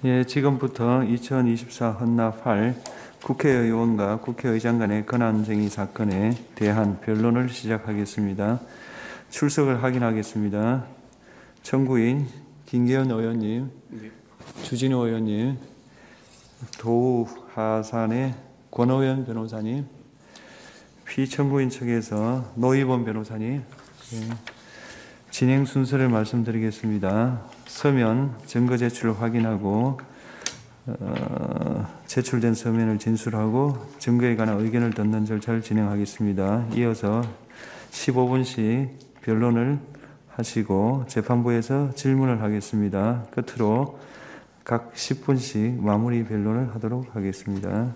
예, 지금부터 2024 헌납 8 국회의원과 국회의장 간의 권한쟁의 사건에 대한 변론을 시작하겠습니다. 출석을 확인하겠습니다. 청구인 김계현 의원님, 주진우 의원님, 도하산의 권오현 변호사님, 피청구인 측에서 노희범 변호사님, 예, 진행 순서를 말씀드리겠습니다. 서면 증거 제출 확인하고 제출된 서면을 진술하고 증거에 관한 의견을 듣는 절차를 진행하겠습니다. 이어서 15분씩 변론을 하시고 재판부에서 질문을 하겠습니다. 끝으로 각 10분씩 마무리 변론을 하도록 하겠습니다.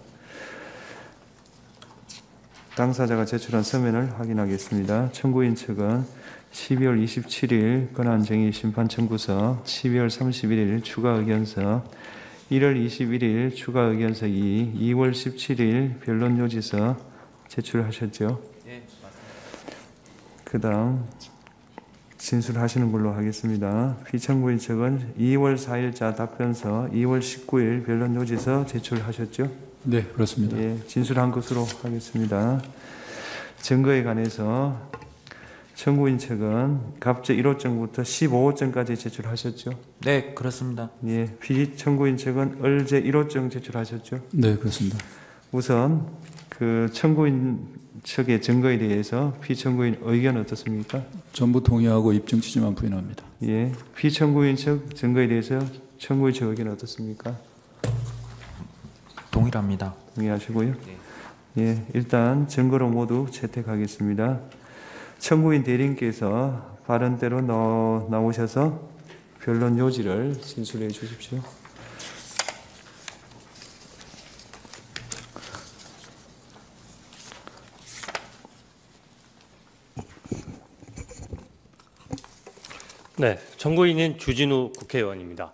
당사자가 제출한 서면을 확인하겠습니다. 청구인 측은 12월 27일 권한쟁의 심판 청구서, 12월 31일 추가 의견서, 1월 21일 추가 의견서 2, 2월 17일 변론 요지서 제출하셨죠? 네, 맞습니다. 그 다음 진술하시는 걸로 하겠습니다. 피청구인 측은 2월 4일자 답변서, 2월 19일 변론 요지서 제출하셨죠? 네, 그렇습니다. 예, 진술한 것으로 하겠습니다. 증거에 관해서 청구인 측은 갑제 1호증부터 15호증까지 제출하셨죠? 네, 그렇습니다. 예, 피청구인 측은 을제 1호증 제출하셨죠? 네, 그렇습니다. 우선 그 청구인 측의 증거에 대해서 피청구인 의견 어떻습니까? 전부 동의하고 입증 취지만 부인합니다. 예, 피청구인 측 증거에 대해서 청구인 측 의견 어떻습니까? 동일합니다. 동의하시고요. 네. 예, 일단 증거로 모두 채택하겠습니다. 청구인 대리인께서 발언대로 나오셔서 변론 요지를 진술해 주십시오. 네, 청구인인 주진우 국회의원입니다.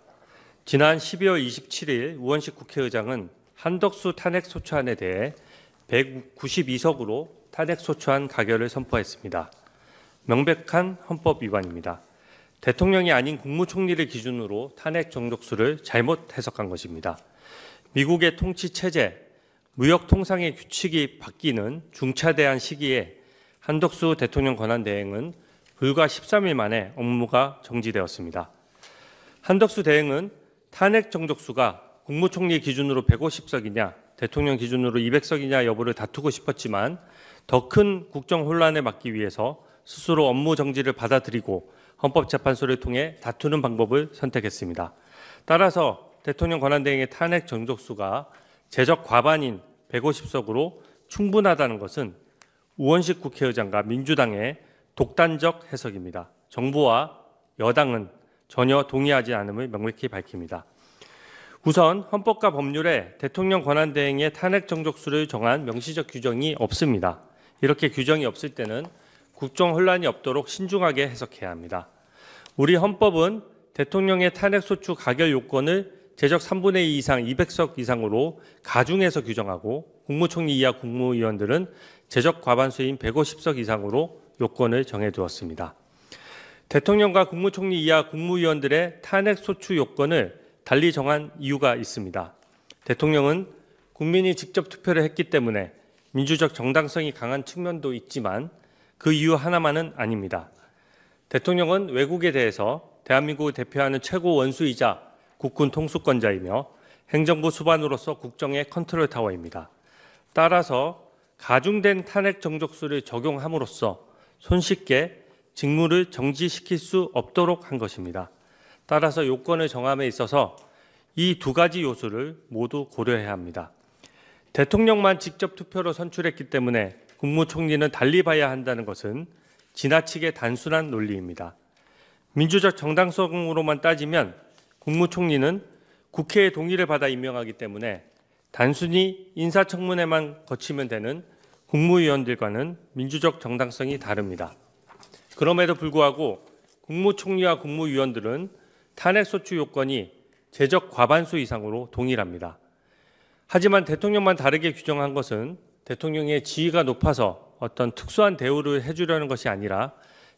지난 12월 27일 우원식 국회의장은 한덕수 탄핵소추안에 대해 192석으로 탄핵소추안 가결을 선포했습니다. 명백한 헌법 위반입니다. 대통령이 아닌 국무총리를 기준으로 탄핵 정족수를 잘못 해석한 것입니다. 미국의 통치 체제, 무역 통상의 규칙이 바뀌는 중차대한 시기에 한덕수 대통령 권한 대행은 불과 13일 만에 업무가 정지되었습니다. 한덕수 대행은 탄핵 정족수가 국무총리 기준으로 150석이냐, 대통령 기준으로 200석이냐 여부를 다투고 싶었지만 더 큰 국정 혼란에 막기 위해서 스스로 업무 정지를 받아들이고 헌법재판소를 통해 다투는 방법을 선택했습니다. 따라서 대통령 권한대행의 탄핵 정족수가 제적 과반인 150석으로 충분하다는 것은 우원식 국회의장과 민주당의 독단적 해석입니다. 정부와 여당은 전혀 동의하지 않음을 명백히 밝힙니다. 우선 헌법과 법률에 대통령 권한대행의 탄핵 정족수를 정한 명시적 규정이 없습니다. 이렇게 규정이 없을 때는 국정 혼란이 없도록 신중하게 해석해야 합니다. 우리 헌법은 대통령의 탄핵소추 가결 요건을 제적 3분의 2 이상 200석 이상으로 가중해서 규정하고 국무총리 이하 국무위원들은 제적 과반수인 150석 이상으로 요건을 정해두었습니다. 대통령과 국무총리 이하 국무위원들의 탄핵소추 요건을 달리 정한 이유가 있습니다. 대통령은 국민이 직접 투표를 했기 때문에 민주적 정당성이 강한 측면도 있지만 그 이유 하나만은 아닙니다. 대통령은 외국에 대해서 대한민국을 대표하는 최고 원수이자 국군 통수권자이며 행정부 수반으로서 국정의 컨트롤 타워입니다. 따라서 가중된 탄핵 정족수를 적용함으로써 손쉽게 직무를 정지시킬 수 없도록 한 것입니다. 따라서 요건을 정함에 있어서 이 두 가지 요소를 모두 고려해야 합니다. 대통령만 직접 투표로 선출했기 때문에 국무총리는 달리 봐야 한다는 것은 지나치게 단순한 논리입니다. 민주적 정당성으로만 따지면 국무총리는 국회의 동의를 받아 임명하기 때문에 단순히 인사청문회만 거치면 되는 국무위원들과는 민주적 정당성이 다릅니다. 그럼에도 불구하고 국무총리와 국무위원들은 탄핵소추 요건이 제적 과반수 이상으로 동일합니다. 하지만 대통령만 다르게 규정한 것은 대통령의 지위가 높아서 어떤 특수한 대우를 해주려는 것이 아니라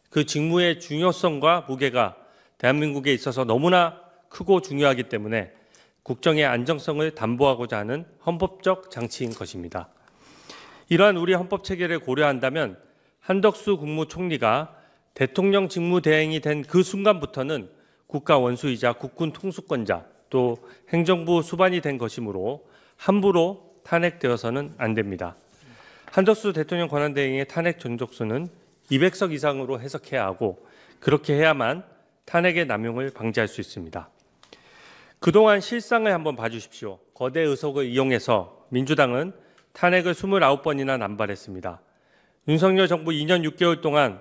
그 직무의 중요성과 무게가 대한민국에 있어서 너무나 크고 중요하기 때문에 국정의 안정성을 담보하고자 하는 헌법적 장치인 것입니다. 이러한 우리 헌법 체계를 고려한다면 한덕수 국무총리가 대통령 직무대행이 된 그 순간부터는 국가 원수이자 국군 통수권자 또 행정부 수반이 된 것이므로 함부로 탄핵되어서는 안 됩니다. 한덕수 대통령 권한대행의 탄핵 전족수는 200석 이상으로 해석해야 하고 그렇게 해야만 탄핵의 남용을 방지할 수 있습니다. 그동안 실상을 한번 봐주십시오. 거대 의석을 이용해서 민주당은 탄핵을 29번이나 남발했습니다. 윤석열 정부 2년 6개월 동안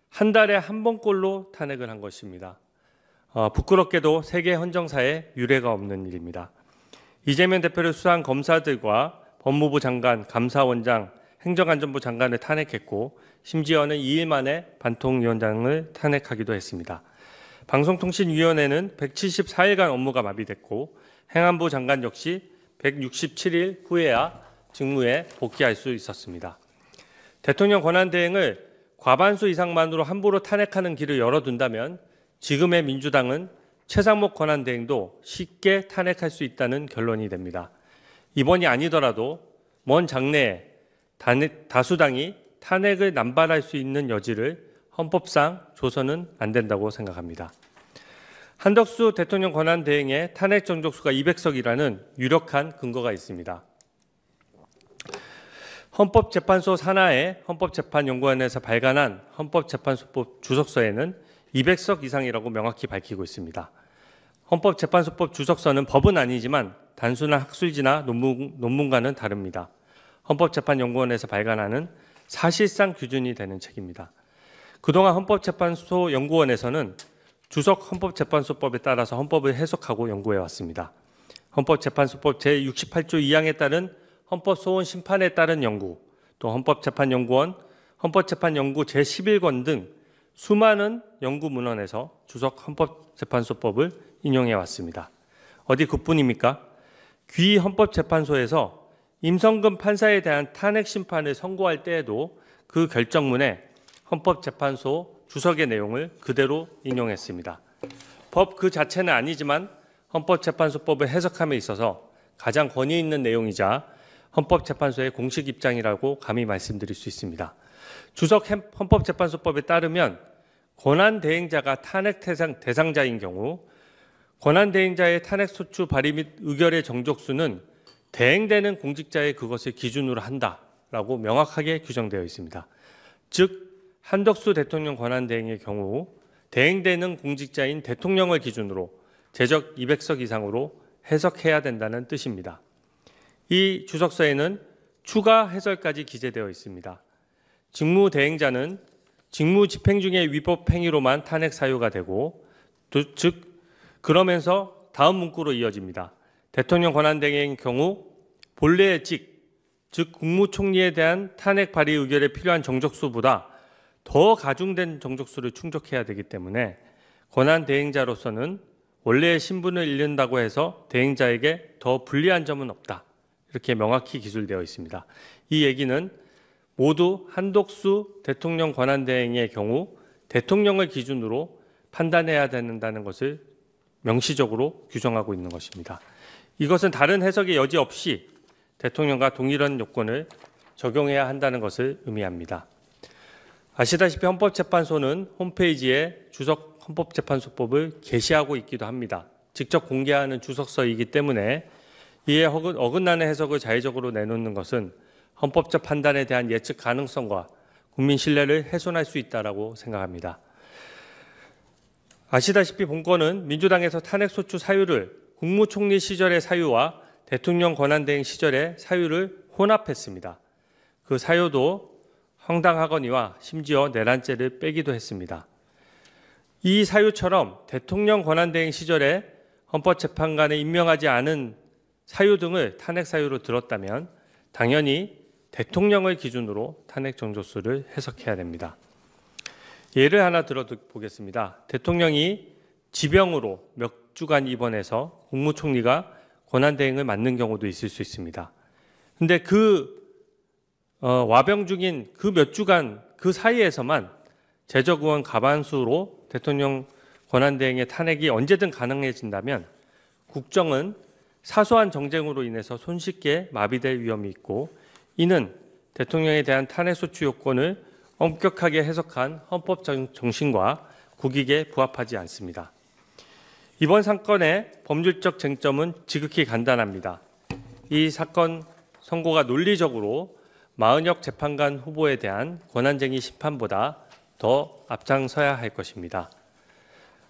한 달에 한 번꼴로 탄핵을 한 것입니다. 부끄럽게도 세계 헌정사에 유례가 없는 일입니다. 이재명 대표를 수사한 검사들과 법무부 장관, 감사원장, 행정안전부 장관을 탄핵했고 심지어는 2일 만에 반통위원장을 탄핵하기도 했습니다. 방송통신위원회는 174일간 업무가 마비됐고 행안부 장관 역시 167일 후에야 직무에 복귀할 수 있었습니다. 대통령 권한대행을 과반수 이상만으로 함부로 탄핵하는 길을 열어둔다면 지금의 민주당은 최상목 권한대행도 쉽게 탄핵할 수 있다는 결론이 됩니다. 이번이 아니더라도 먼 장래에 다수당이 탄핵을 남발할 수 있는 여지를 헌법상 줘서는 안 된다고 생각합니다. 한덕수 대통령 권한대행의 탄핵 정족수가 200석이라는 유력한 근거가 있습니다. 헌법재판소 산하의 헌법재판연구원에서 발간한 헌법재판소법 주석서에는 200석 이상이라고 명확히 밝히고 있습니다. 헌법재판소법 주석서는 법은 아니지만 단순한 학술지나 논문과는 다릅니다. 헌법재판연구원에서 발간하는 사실상 규준이 되는 책입니다. 그동안 헌법재판소 연구원에서는 주석 헌법재판소법에 따라서 헌법을 해석하고 연구해 왔습니다. 헌법재판소법 제68조 2항에 따른 헌법소원 심판에 따른 연구, 또 헌법재판연구원, 헌법재판연구 제11권 등 수많은 연구 문헌에서 주석 헌법재판소법을 인용해 왔습니다. 어디 그뿐입니까? 귀 헌법재판소에서 임성근 판사에 대한 탄핵 심판을 선고할 때에도 그 결정문에 헌법재판소 주석의 내용을 그대로 인용했습니다. 법 그 자체는 아니지만 헌법재판소법을 해석함에 있어서 가장 권위 있는 내용이자 헌법재판소의 공식 입장이라고 감히 말씀드릴 수 있습니다. 주석 헌법재판소법에 따르면 권한대행자가 탄핵 대상자인 경우 권한대행자의 탄핵소추 발의 및 의결의 정족수는 대행되는 공직자의 그것을 기준으로 한다라고 명확하게 규정되어 있습니다. 즉 한덕수 대통령 권한대행의 경우 대행되는 공직자인 대통령을 기준으로 제적 200석 이상으로 해석해야 된다는 뜻입니다. 이 주석서에는 추가 해설까지 기재되어 있습니다. 직무대행자는 직무 집행 중의 위법 행위로만 탄핵 사유가 되고 즉 그러면서 다음 문구로 이어집니다. 대통령 권한대행의 경우 본래의 즉 국무총리에 대한 탄핵 발의 의결에 필요한 정족수보다 더 가중된 정족수를 충족해야 되기 때문에 권한대행자로서는 원래의 신분을 잃는다고 해서 대행자에게 더 불리한 점은 없다. 이렇게 명확히 기술되어 있습니다. 이 얘기는 모두 한덕수 대통령 권한대행의 경우 대통령을 기준으로 판단해야 된다는 것을 명시적으로 규정하고 있는 것입니다. 이것은 다른 해석의 여지 없이 대통령과 동일한 요건을 적용해야 한다는 것을 의미합니다. 아시다시피 헌법재판소는 홈페이지에 주석 헌법재판소법을 게시하고 있기도 합니다. 직접 공개하는 주석서이기 때문에 이에 어긋나는 해석을 자의적으로 내놓는 것은 헌법적 판단에 대한 예측 가능성과 국민 신뢰를 훼손할 수 있다고 생각합니다. 아시다시피 본건은 민주당에서 탄핵소추 사유를 국무총리 시절의 사유와 대통령 권한대행 시절의 사유를 혼합했습니다. 그 사유도 황당하거니와 심지어 내란죄를 빼기도 했습니다. 이 사유처럼 대통령 권한대행 시절에 헌법재판관에 임명하지 않은 사유 등을 탄핵 사유로 들었다면 당연히 대통령을 기준으로 탄핵 정족수를 해석해야 됩니다. 예를 하나 들어보겠습니다. 대통령이 지병으로 몇 주간 입원해서 국무총리가 권한대행을 맡는 경우도 있을 수 있습니다. 그런데 와병 중인 그 몇 주간 그 사이에서만 제적 의원 과반수로 대통령 권한대행의 탄핵이 언제든 가능해진다면 국정은 사소한 정쟁으로 인해서 손쉽게 마비될 위험이 있고, 이는 대통령에 대한 탄핵소추 요건을 엄격하게 해석한 헌법 정신과 국익에 부합하지 않습니다. 이번 사건의 법률적 쟁점은 지극히 간단합니다. 이 사건 선고가 논리적으로 마은혁 재판관 후보에 대한 권한쟁의 심판보다 더 앞장서야 할 것입니다.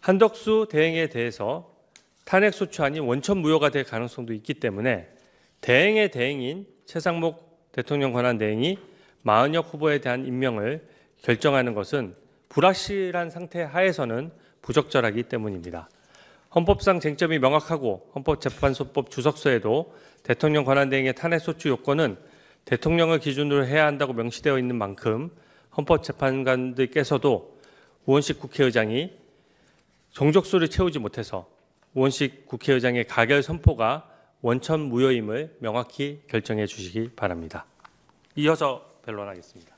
한덕수 대행에 대해서 탄핵소추안이 원천 무효가 될 가능성도 있기 때문에 대행의 대행인 최상목 대통령 권한대행이 마은혁 후보에 대한 임명을 결정하는 것은 불확실한 상태 하에서는 부적절하기 때문입니다. 헌법상 쟁점이 명확하고 헌법재판소법 주석서에도 대통령 권한대행의 탄핵소추 요건은 대통령을 기준으로 해야 한다고 명시되어 있는 만큼 헌법재판관들께서도 우원식 국회의장이 정족수를 채우지 못해서 우원식 국회의장의 가결 선포가 원천 무효임을 명확히 결정해 주시기 바랍니다. 이어서 변론하겠습니다.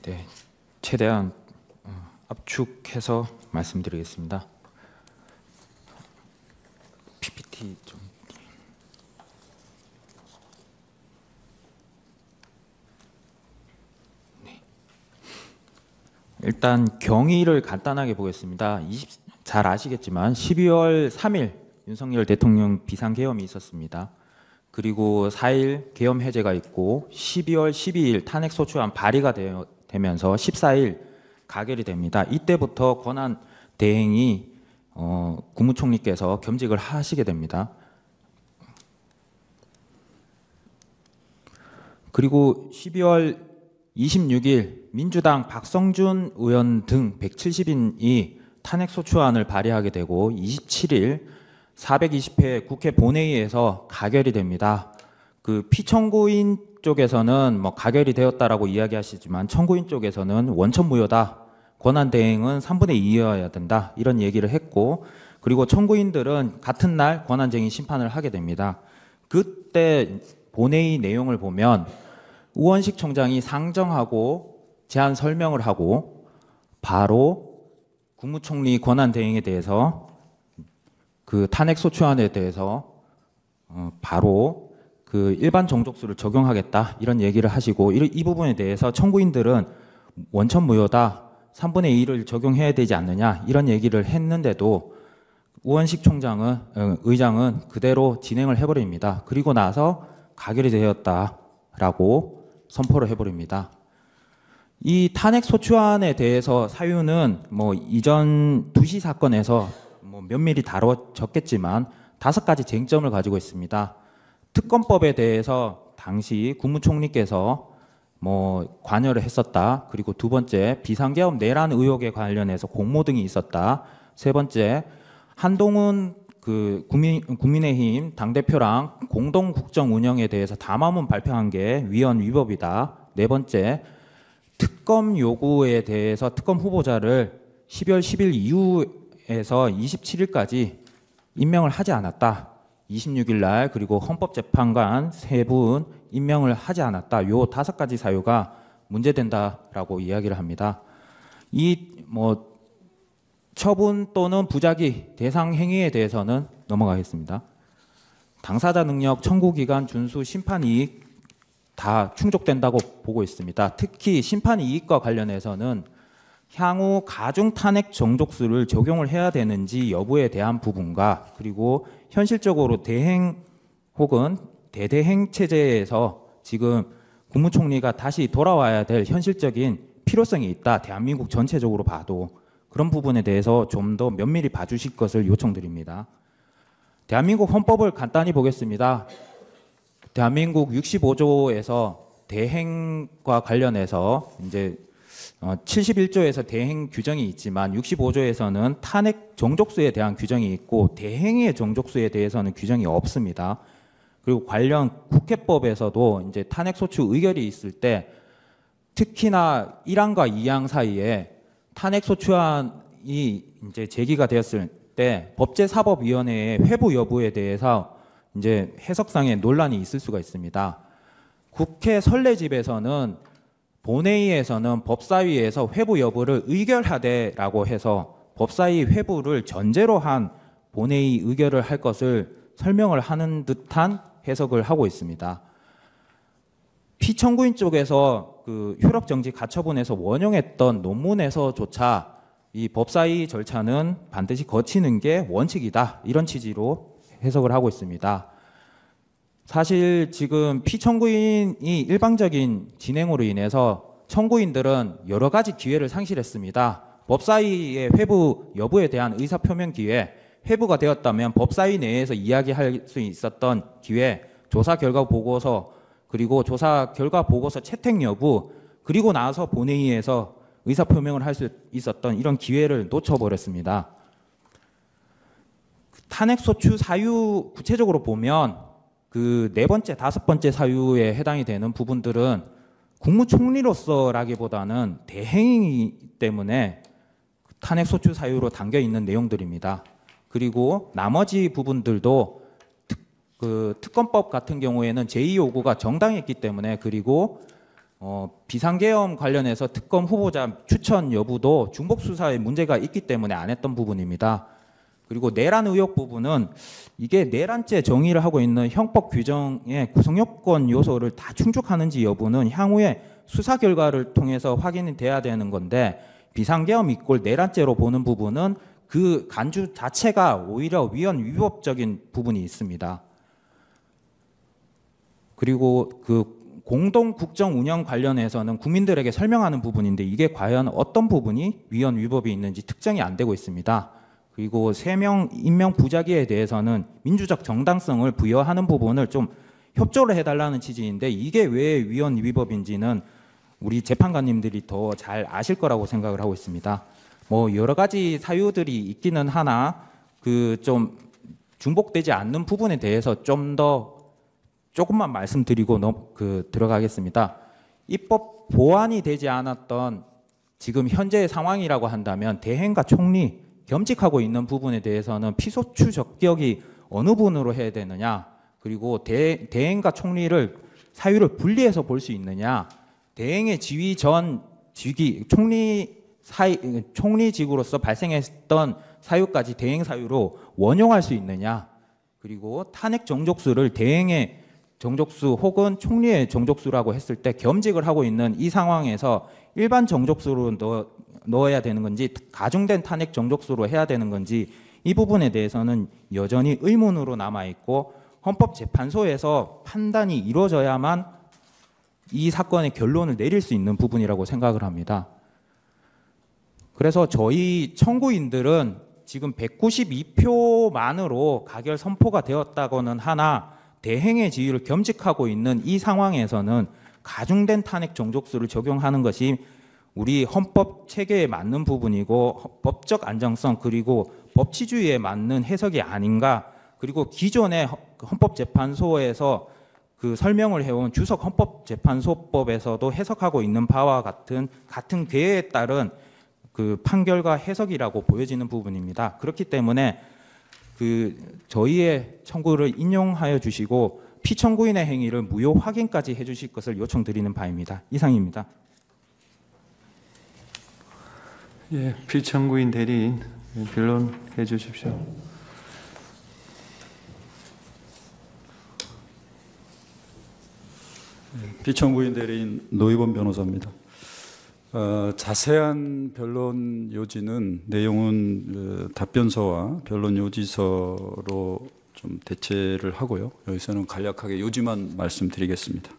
네, 최대한 압축해서 말씀드리겠습니다. PPT 좀. 네. 일단 경위를 간단하게 보겠습니다. 잘 아시겠지만 12월 3일 윤석열 대통령 비상계엄이 있었습니다. 그리고 4일 계엄 해제가 있고 12월 12일 탄핵소추안 발의가 되면서 14일 가결이 됩니다. 이때부터 권한 대행이 국무총리께서 겸직을 하시게 됩니다. 그리고 12월 26일 민주당 박성준 의원 등 170인이 탄핵소추안을 발의하게 되고 27일 420회 국회 본회의에서 가결이 됩니다. 그 피청구인 쪽에서는 뭐 가결이 되었다라고 이야기하시지만 청구인 쪽에서는 원천 무효다. 권한 대행은 3분의 2여야 된다. 이런 얘기를 했고, 그리고 청구인들은 같은 날 권한쟁의 심판을 하게 됩니다. 그때 본회의 내용을 보면 우원식 총장이 상정하고 제안 설명을 하고 바로 국무총리 권한 대행에 대해서 그 탄핵소추안에 대해서 바로 그 일반 정족수를 적용하겠다 이런 얘기를 하시고, 이 부분에 대해서 청구인들은 원천 무효다 3분의 2를 적용해야 되지 않느냐 이런 얘기를 했는데도 우원식 의장은 그대로 진행을 해버립니다. 그리고 나서 가결이 되었다라고 선포를 해버립니다. 이 탄핵소추안에 대해서 사유는 뭐 이전 2시 사건에서 뭐 면밀히 다뤄졌겠지만 5가지 쟁점을 가지고 있습니다. 특검법에 대해서 당시 국무총리께서 뭐 관여를 했었다. 그리고 두 번째, 비상계엄 내란 의혹에 관련해서 공모 등이 있었다. 세 번째, 한동훈 그 국민의힘 당대표랑 공동 국정 운영에 대해서 담화문 발표한 게 위헌 위법이다. 네 번째, 특검 요구에 대해서 특검 후보자를 12월 10일 이후에서 27일까지 임명을 하지 않았다. 26일 날 그리고 헌법재판관 3분 임명을 하지 않았다. 요 5가지 사유가 문제된다라고 이야기를 합니다. 이 뭐 처분 또는 부작위 대상 행위에 대해서는 넘어가겠습니다. 당사자 능력, 청구 기간, 준수, 심판 이익 다 충족된다고 보고 있습니다. 특히 심판 이익과 관련해서는 향후 가중 탄핵 정족수를 적용을 해야 되는지 여부에 대한 부분과, 그리고 현실적으로 대행 혹은 대대행 체제에서 지금 국무총리가 다시 돌아와야 될 현실적인 필요성이 있다. 대한민국 전체적으로 봐도 그런 부분에 대해서 좀 더 면밀히 봐주실 것을 요청드립니다. 대한민국 헌법을 간단히 보겠습니다. 대한민국 65조에서 대행과 관련해서 이제 71조에서 대행 규정이 있지만 65조에서는 탄핵 정족수에 대한 규정이 있고 대행의 정족수에 대해서는 규정이 없습니다. 그리고 관련 국회법에서도 이제 탄핵소추 의결이 있을 때 특히나 1항과 2항 사이에 탄핵소추안이 이제 제기가 되었을 때 법제사법위원회의 회부 여부에 대해서 이제 해석상의 논란이 있을 수가 있습니다. 국회 선례집에서는 본회의에서는 법사위에서 회부 여부를 의결하되라고 해서 법사위 회부를 전제로 한 본회의 의결을 할 것을 설명을 하는 듯한 해석을 하고 있습니다. 피청구인 쪽에서 그 효력정지 가처분에서 원용했던 논문에서조차 이 법사위 절차는 반드시 거치는 게 원칙이다, 이런 취지로 해석을 하고 있습니다. 사실 지금 피청구인이 일방적인 진행으로 인해서 청구인들은 여러 가지 기회를 상실했습니다. 법사위의 회부 여부에 대한 의사표명 기회, 회부가 되었다면 법사위 내에서 이야기할 수 있었던 기회, 조사 결과 보고서, 그리고 조사 결과 보고서 채택 여부, 그리고 나서 본회의에서 의사표명을 할 수 있었던 이런 기회를 놓쳐버렸습니다. 탄핵소추 사유 구체적으로 보면 그 네 번째, 다섯 번째 사유에 해당이 되는 부분들은 국무총리로서라기보다는 대행이기 때문에 탄핵소추 사유로 담겨 있는 내용들입니다. 그리고 나머지 부분들도 특검법 같은 경우에는 제2요구가 정당했기 때문에, 그리고 비상계엄 관련해서 특검 후보자 추천 여부도 중복수사에 문제가 있기 때문에 안 했던 부분입니다. 그리고 내란 의혹 부분은 이게 내란죄 정의를 하고 있는 형법 규정의 구성요건 요소를 다 충족하는지 여부는 향후에 수사 결과를 통해서 확인이 돼야 되는 건데, 비상계엄 이꼴 내란죄로 보는 부분은 그 간주 자체가 오히려 위헌 위법적인 부분이 있습니다. 그리고 그 공동 국정 운영 관련해서는 국민들에게 설명하는 부분인데 이게 과연 어떤 부분이 위헌 위법이 있는지 특정이 안 되고 있습니다. 그리고 3명 임명 부작위에 대해서는 민주적 정당성을 부여하는 부분을 좀 협조를 해달라는 취지인데 이게 왜 위헌 위법인지는 우리 재판관님들이 더 잘 아실 거라고 생각을 하고 있습니다. 뭐 여러 가지 사유들이 있기는 하나 그 좀 중복되지 않는 부분에 대해서 좀 더 조금만 말씀드리고 들어가겠습니다. 입법 보완이 되지 않았던 지금 현재의 상황이라고 한다면 대행과 총리 겸직하고 있는 부분에 대해서는 피소추 적격이 어느 분으로 해야 되느냐, 그리고 대행과 총리를 사유를 분리해서 볼 수 있느냐, 대행의 지위 전 직위 총리직으로서 발생했던 사유까지 대행 사유로 원용할 수 있느냐, 그리고 탄핵 정족수를 대행의 정족수 혹은 총리의 정족수라고 했을 때 겸직을 하고 있는 이 상황에서 일반 정족수로 넣어야 되는 건지 가중된 탄핵 정족수로 해야 되는 건지 이 부분에 대해서는 여전히 의문으로 남아있고 헌법재판소에서 판단이 이루어져야만 이 사건의 결론을 내릴 수 있는 부분이라고 생각을 합니다. 그래서 저희 청구인들은 지금 192표만으로 가결 선포가 되었다고는 하나 대행의 지위를 겸직하고 있는 이 상황에서는 가중된 탄핵 정족수를 적용하는 것이 우리 헌법 체계에 맞는 부분이고 법적 안정성 그리고 법치주의에 맞는 해석이 아닌가, 그리고 기존의 헌법재판소에서 그 설명을 해온 주석 헌법재판소법에서도 해석하고 있는 바와 같은 궤에 따른 그 판결과 해석이라고 보여지는 부분입니다. 그렇기 때문에 저희의 청구를 인용하여 주시고 피청구인의 행위를 무효 확인까지 해주실 것을 요청드리는 바입니다. 이상입니다. 예, 피청구인 대리인 변론해 주십시오. 피청구인 대리인 노희범 변호사입니다. 자세한 변론 요지는 내용은 답변서와 변론 요지서로 좀 대체를 하고요. 여기서는 간략하게 요지만 말씀드리겠습니다.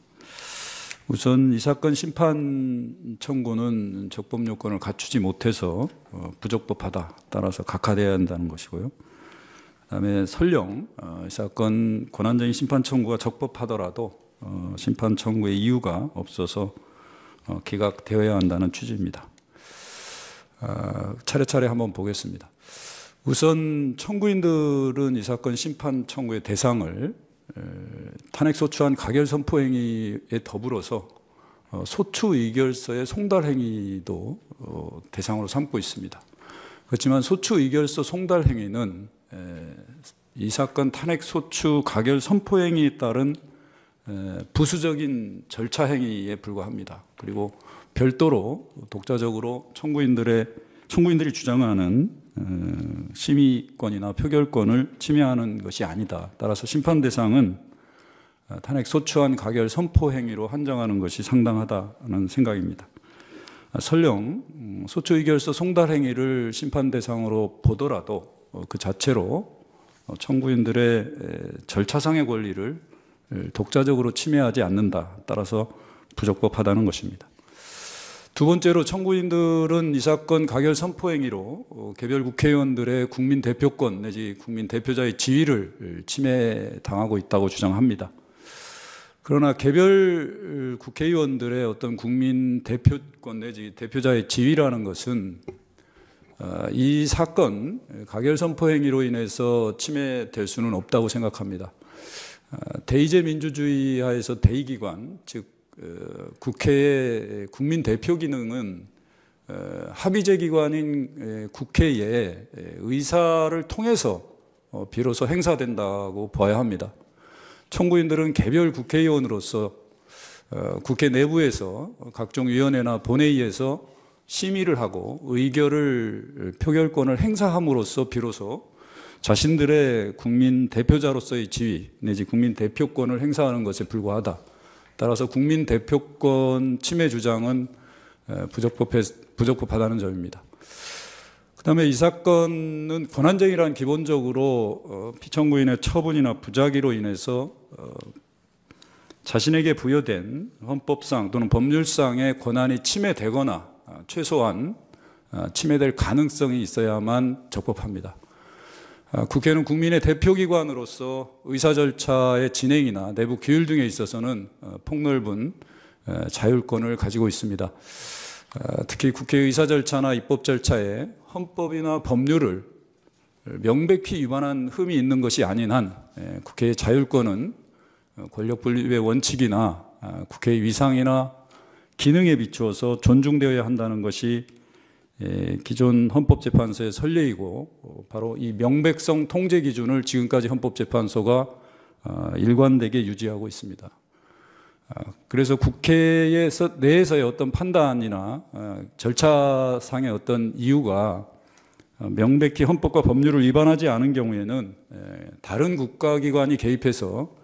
우선 이 사건 심판 청구는 적법 요건을 갖추지 못해서 부적법하다. 따라서 각하돼야 한다는 것이고요. 그다음에 설령 이 사건 권한쟁의 심판 청구가 적법하더라도 심판 청구의 이유가 없어서 기각되어야 한다는 취지입니다. 차례차례 한번 보겠습니다. 우선 청구인들은 이 사건 심판 청구의 대상을 탄핵소추안 가결선포 행위에 더불어서 소추 의결서의 송달 행위도 대상으로 삼고 있습니다. 그렇지만 소추 의결서 송달 행위는 이 사건 탄핵소추 가결선포 행위에 따른 부수적인 절차 행위에 불과합니다. 그리고 별도로 독자적으로 청구인들이 주장하는 심의권이나 표결권을 침해하는 것이 아니다. 따라서 심판 대상은 탄핵 소추안 가결 선포 행위로 한정하는 것이 상당하다는 생각입니다. 설령 소추 의결서 송달 행위를 심판 대상으로 보더라도 그 자체로 청구인들의 절차상의 권리를 독자적으로 침해하지 않는다. 따라서 부적법하다는 것입니다. 두 번째로 청구인들은 이 사건 가결 선포 행위로 개별 국회의원들의 국민 대표권 내지 국민 대표자의 지위를 침해당하고 있다고 주장합니다. 그러나 개별 국회의원들의 어떤 국민 대표권 내지 대표자의 지위라는 것은 이 사건 가결 선포 행위로 인해서 침해될 수는 없다고 생각합니다. 대의제 민주주의 하에서 대의기관, 즉 국회의 국민 대표 기능은 합의제 기관인 국회의 의사를 통해서 비로소 행사된다고 봐야 합니다. 청구인들은 개별 국회의원으로서 국회 내부에서 각종 위원회나 본회의에서 심의를 하고 의결을 표결권을 행사함으로써 비로소 자신들의 국민 대표자로서의 지위 내지 국민 대표권을 행사하는 것에 불과하다. 따라서 국민 대표권 침해 주장은 부적법하다는 점입니다. 그다음에 이 사건은 권한쟁의란 기본적으로 피청구인의 처분이나 부작위로 인해서 자신에게 부여된 헌법상 또는 법률상의 권한이 침해되거나 최소한 침해될 가능성이 있어야만 적법합니다. 국회는 국민의 대표기관으로서 의사 절차의 진행이나 내부 규율 등에 있어서는 폭넓은 자율권을 가지고 있습니다. 특히 국회 의사 절차나 입법 절차에 헌법이나 법률을 명백히 위반한 흠이 있는 것이 아닌 한 국회의 자율권은 권력 분립의 원칙이나 국회의 위상이나 기능에 비추어서 존중되어야 한다는 것이 기존 헌법재판소의 선례이고 바로 이 명백성 통제 기준을 지금까지 헌법재판소가 일관되게 유지하고 있습니다. 그래서 국회 내에서의 어떤 판단이나 절차상의 어떤 이유가 명백히 헌법과 법률을 위반하지 않은 경우에는 다른 국가기관이 개입해서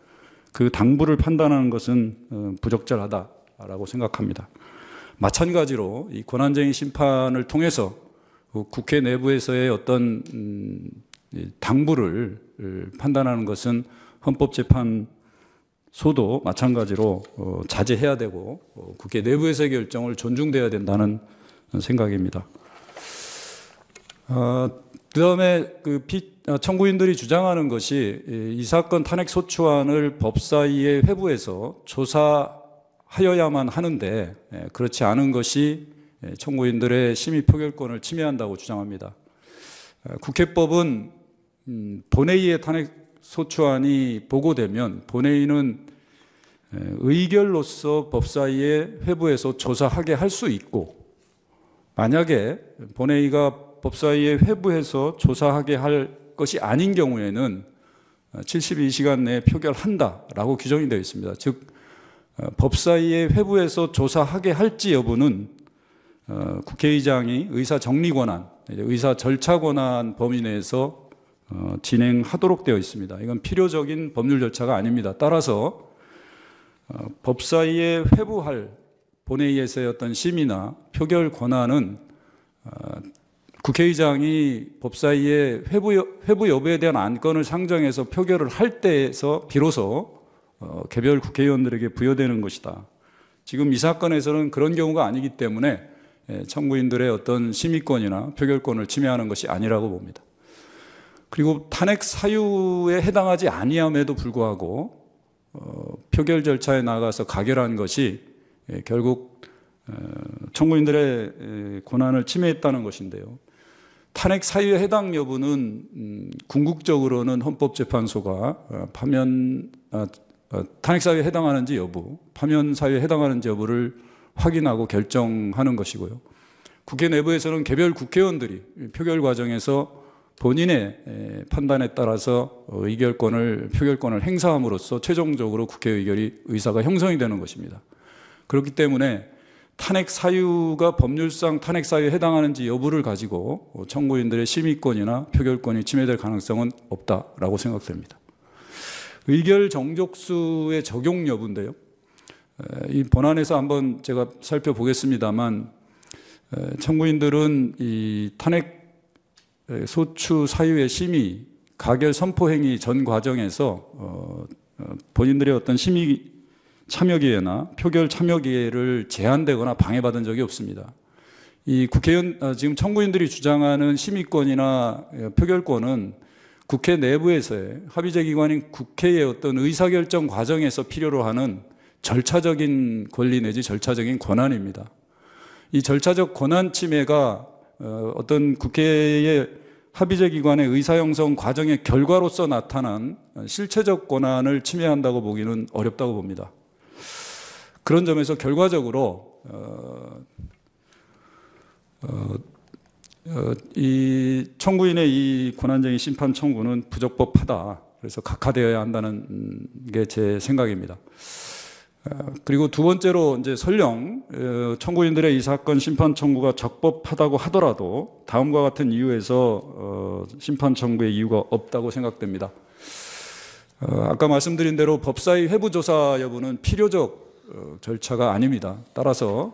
그 당부를 판단하는 것은 부적절하다라고 생각합니다. 마찬가지로 이 권한쟁의 심판을 통해서 국회 내부에서의 어떤 당부를 판단하는 것은 헌법재판소도 마찬가지로 자제해야 되고 국회 내부에서의 결정을 존중돼야 된다는 생각입니다. 그다음에 청구인들이 주장하는 것이 이 사건 탄핵 소추안을 법사위의 회부에서 조사하여야만 하는데 그렇지 않은 것이 청구인들의 심의 표결권을 침해한다고 주장합니다. 국회법은 본회의의 탄핵 소추안이 보고되면 본회의는 의결로서 법사위의 회부에서 조사하게 할 수 있고 만약에 본회의가 법사위의 회부에서 조사하게 할 것이 아닌 경우에는 72시간 내에 표결한다라고 규정이 되어 있습니다. 즉 법사위의 회부에서 조사하게 할지 여부는 국회의장이 의사 정리 권한, 의사 절차 권한 범위 내에서 진행하도록 되어 있습니다. 이건 필요적인 법률 절차가 아닙니다. 따라서 법사위에 회부할 본회의에서의 어떤 심의나 표결 권한은 국회의장이 법사위의 회부 여부에 대한 안건을 상정해서 표결을 할 때에서 비로소 개별 국회의원들에게 부여되는 것이다. 지금 이 사건에서는 그런 경우가 아니기 때문에 청구인들의 어떤 심의권이나 표결권을 침해하는 것이 아니라고 봅니다. 그리고 탄핵 사유에 해당하지 아니함에도 불구하고 표결 절차에 나가서 가결한 것이 결국 청구인들의 권한을 침해했다는 것인데요. 탄핵 사유에 해당 여부는 궁극적으로는 헌법재판소가 탄핵 사유에 해당하는지 여부, 파면 사유에 해당하는지 여부를 확인하고 결정하는 것이고요. 국회 내부에서는 개별 국회의원들이 표결 과정에서 본인의 판단에 따라서 표결권을 행사함으로써 최종적으로 국회 의사가 형성이 되는 것입니다. 그렇기 때문에 탄핵 사유가 법률상 탄핵 사유에 해당하는지 여부를 가지고 청구인들의 심의권이나 표결권이 침해될 가능성은 없다라고 생각됩니다. 의결 정족수의 적용 여부인데요. 이 본안에서 한번 제가 살펴보겠습니다만, 청구인들은 이 탄핵 소추 사유의 심의, 가결 선포 행위 전 과정에서 본인들의 어떤 심의 참여 기회나 표결 참여 기회를 제한되거나 방해받은 적이 없습니다. 이 지금 청구인들이 주장하는 심의권이나 표결권은 국회 내부에서의 합의제 기관인 국회의 어떤 의사결정 과정에서 필요로 하는 절차적인 권리 내지 절차적인 권한입니다. 이 절차적 권한 침해가 어떤 국회의 합의제 기관의 의사형성 과정의 결과로서 나타난 실체적 권한을 침해한다고 보기는 어렵다고 봅니다. 그런 점에서 결과적으로 이 청구인의 이 권한쟁의 심판 청구는 부적법하다. 그래서 각하되어야 한다는 게 제 생각입니다. 그리고 두 번째로 이제 설령 청구인들의 이 사건 심판 청구가 적법하다고 하더라도 다음과 같은 이유에서 심판 청구의 이유가 없다고 생각됩니다. 아까 말씀드린 대로 법사위 회부 조사 여부는 필요적 절차가 아닙니다. 따라서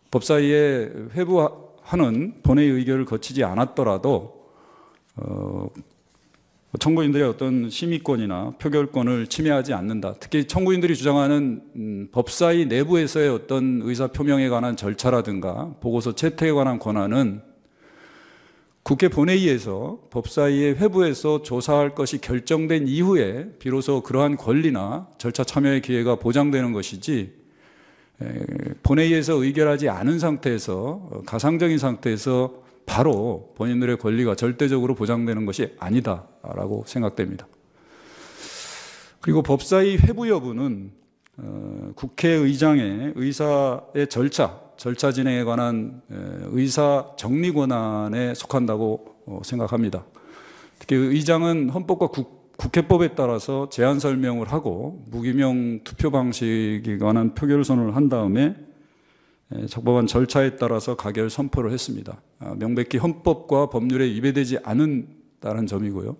법사위에 회부하는 본회의 의결을 거치지 않았더라도 청구인들의 어떤 심의권이나 표결권을 침해하지 않는다. 특히 청구인들이 주장하는 법사위 내부에서의 어떤 의사 표명에 관한 절차라든가 보고서 채택에 관한 권한은 국회 본회의에서 법사위의 회부에서 조사할 것이 결정된 이후에 비로소 그러한 권리나 절차 참여의 기회가 보장되는 것이지, 본회의에서 의결하지 않은 상태에서 가상적인 상태에서 바로 본인들의 권리가 절대적으로 보장되는 것이 아니다라고 생각됩니다. 그리고 법사위 회부 여부는 국회의장의 의사의 절차 진행에 관한 의사 정리 권한에 속한다고 생각합니다. 특히 의장은 헌법과 국회법에 따라서 제안 설명을 하고 무기명 투표 방식에 관한 표결선언을 한 다음에 적법한 절차에 따라서 가결 선포를 했습니다. 명백히 헌법과 법률에 위배되지 않는다는 점이고요.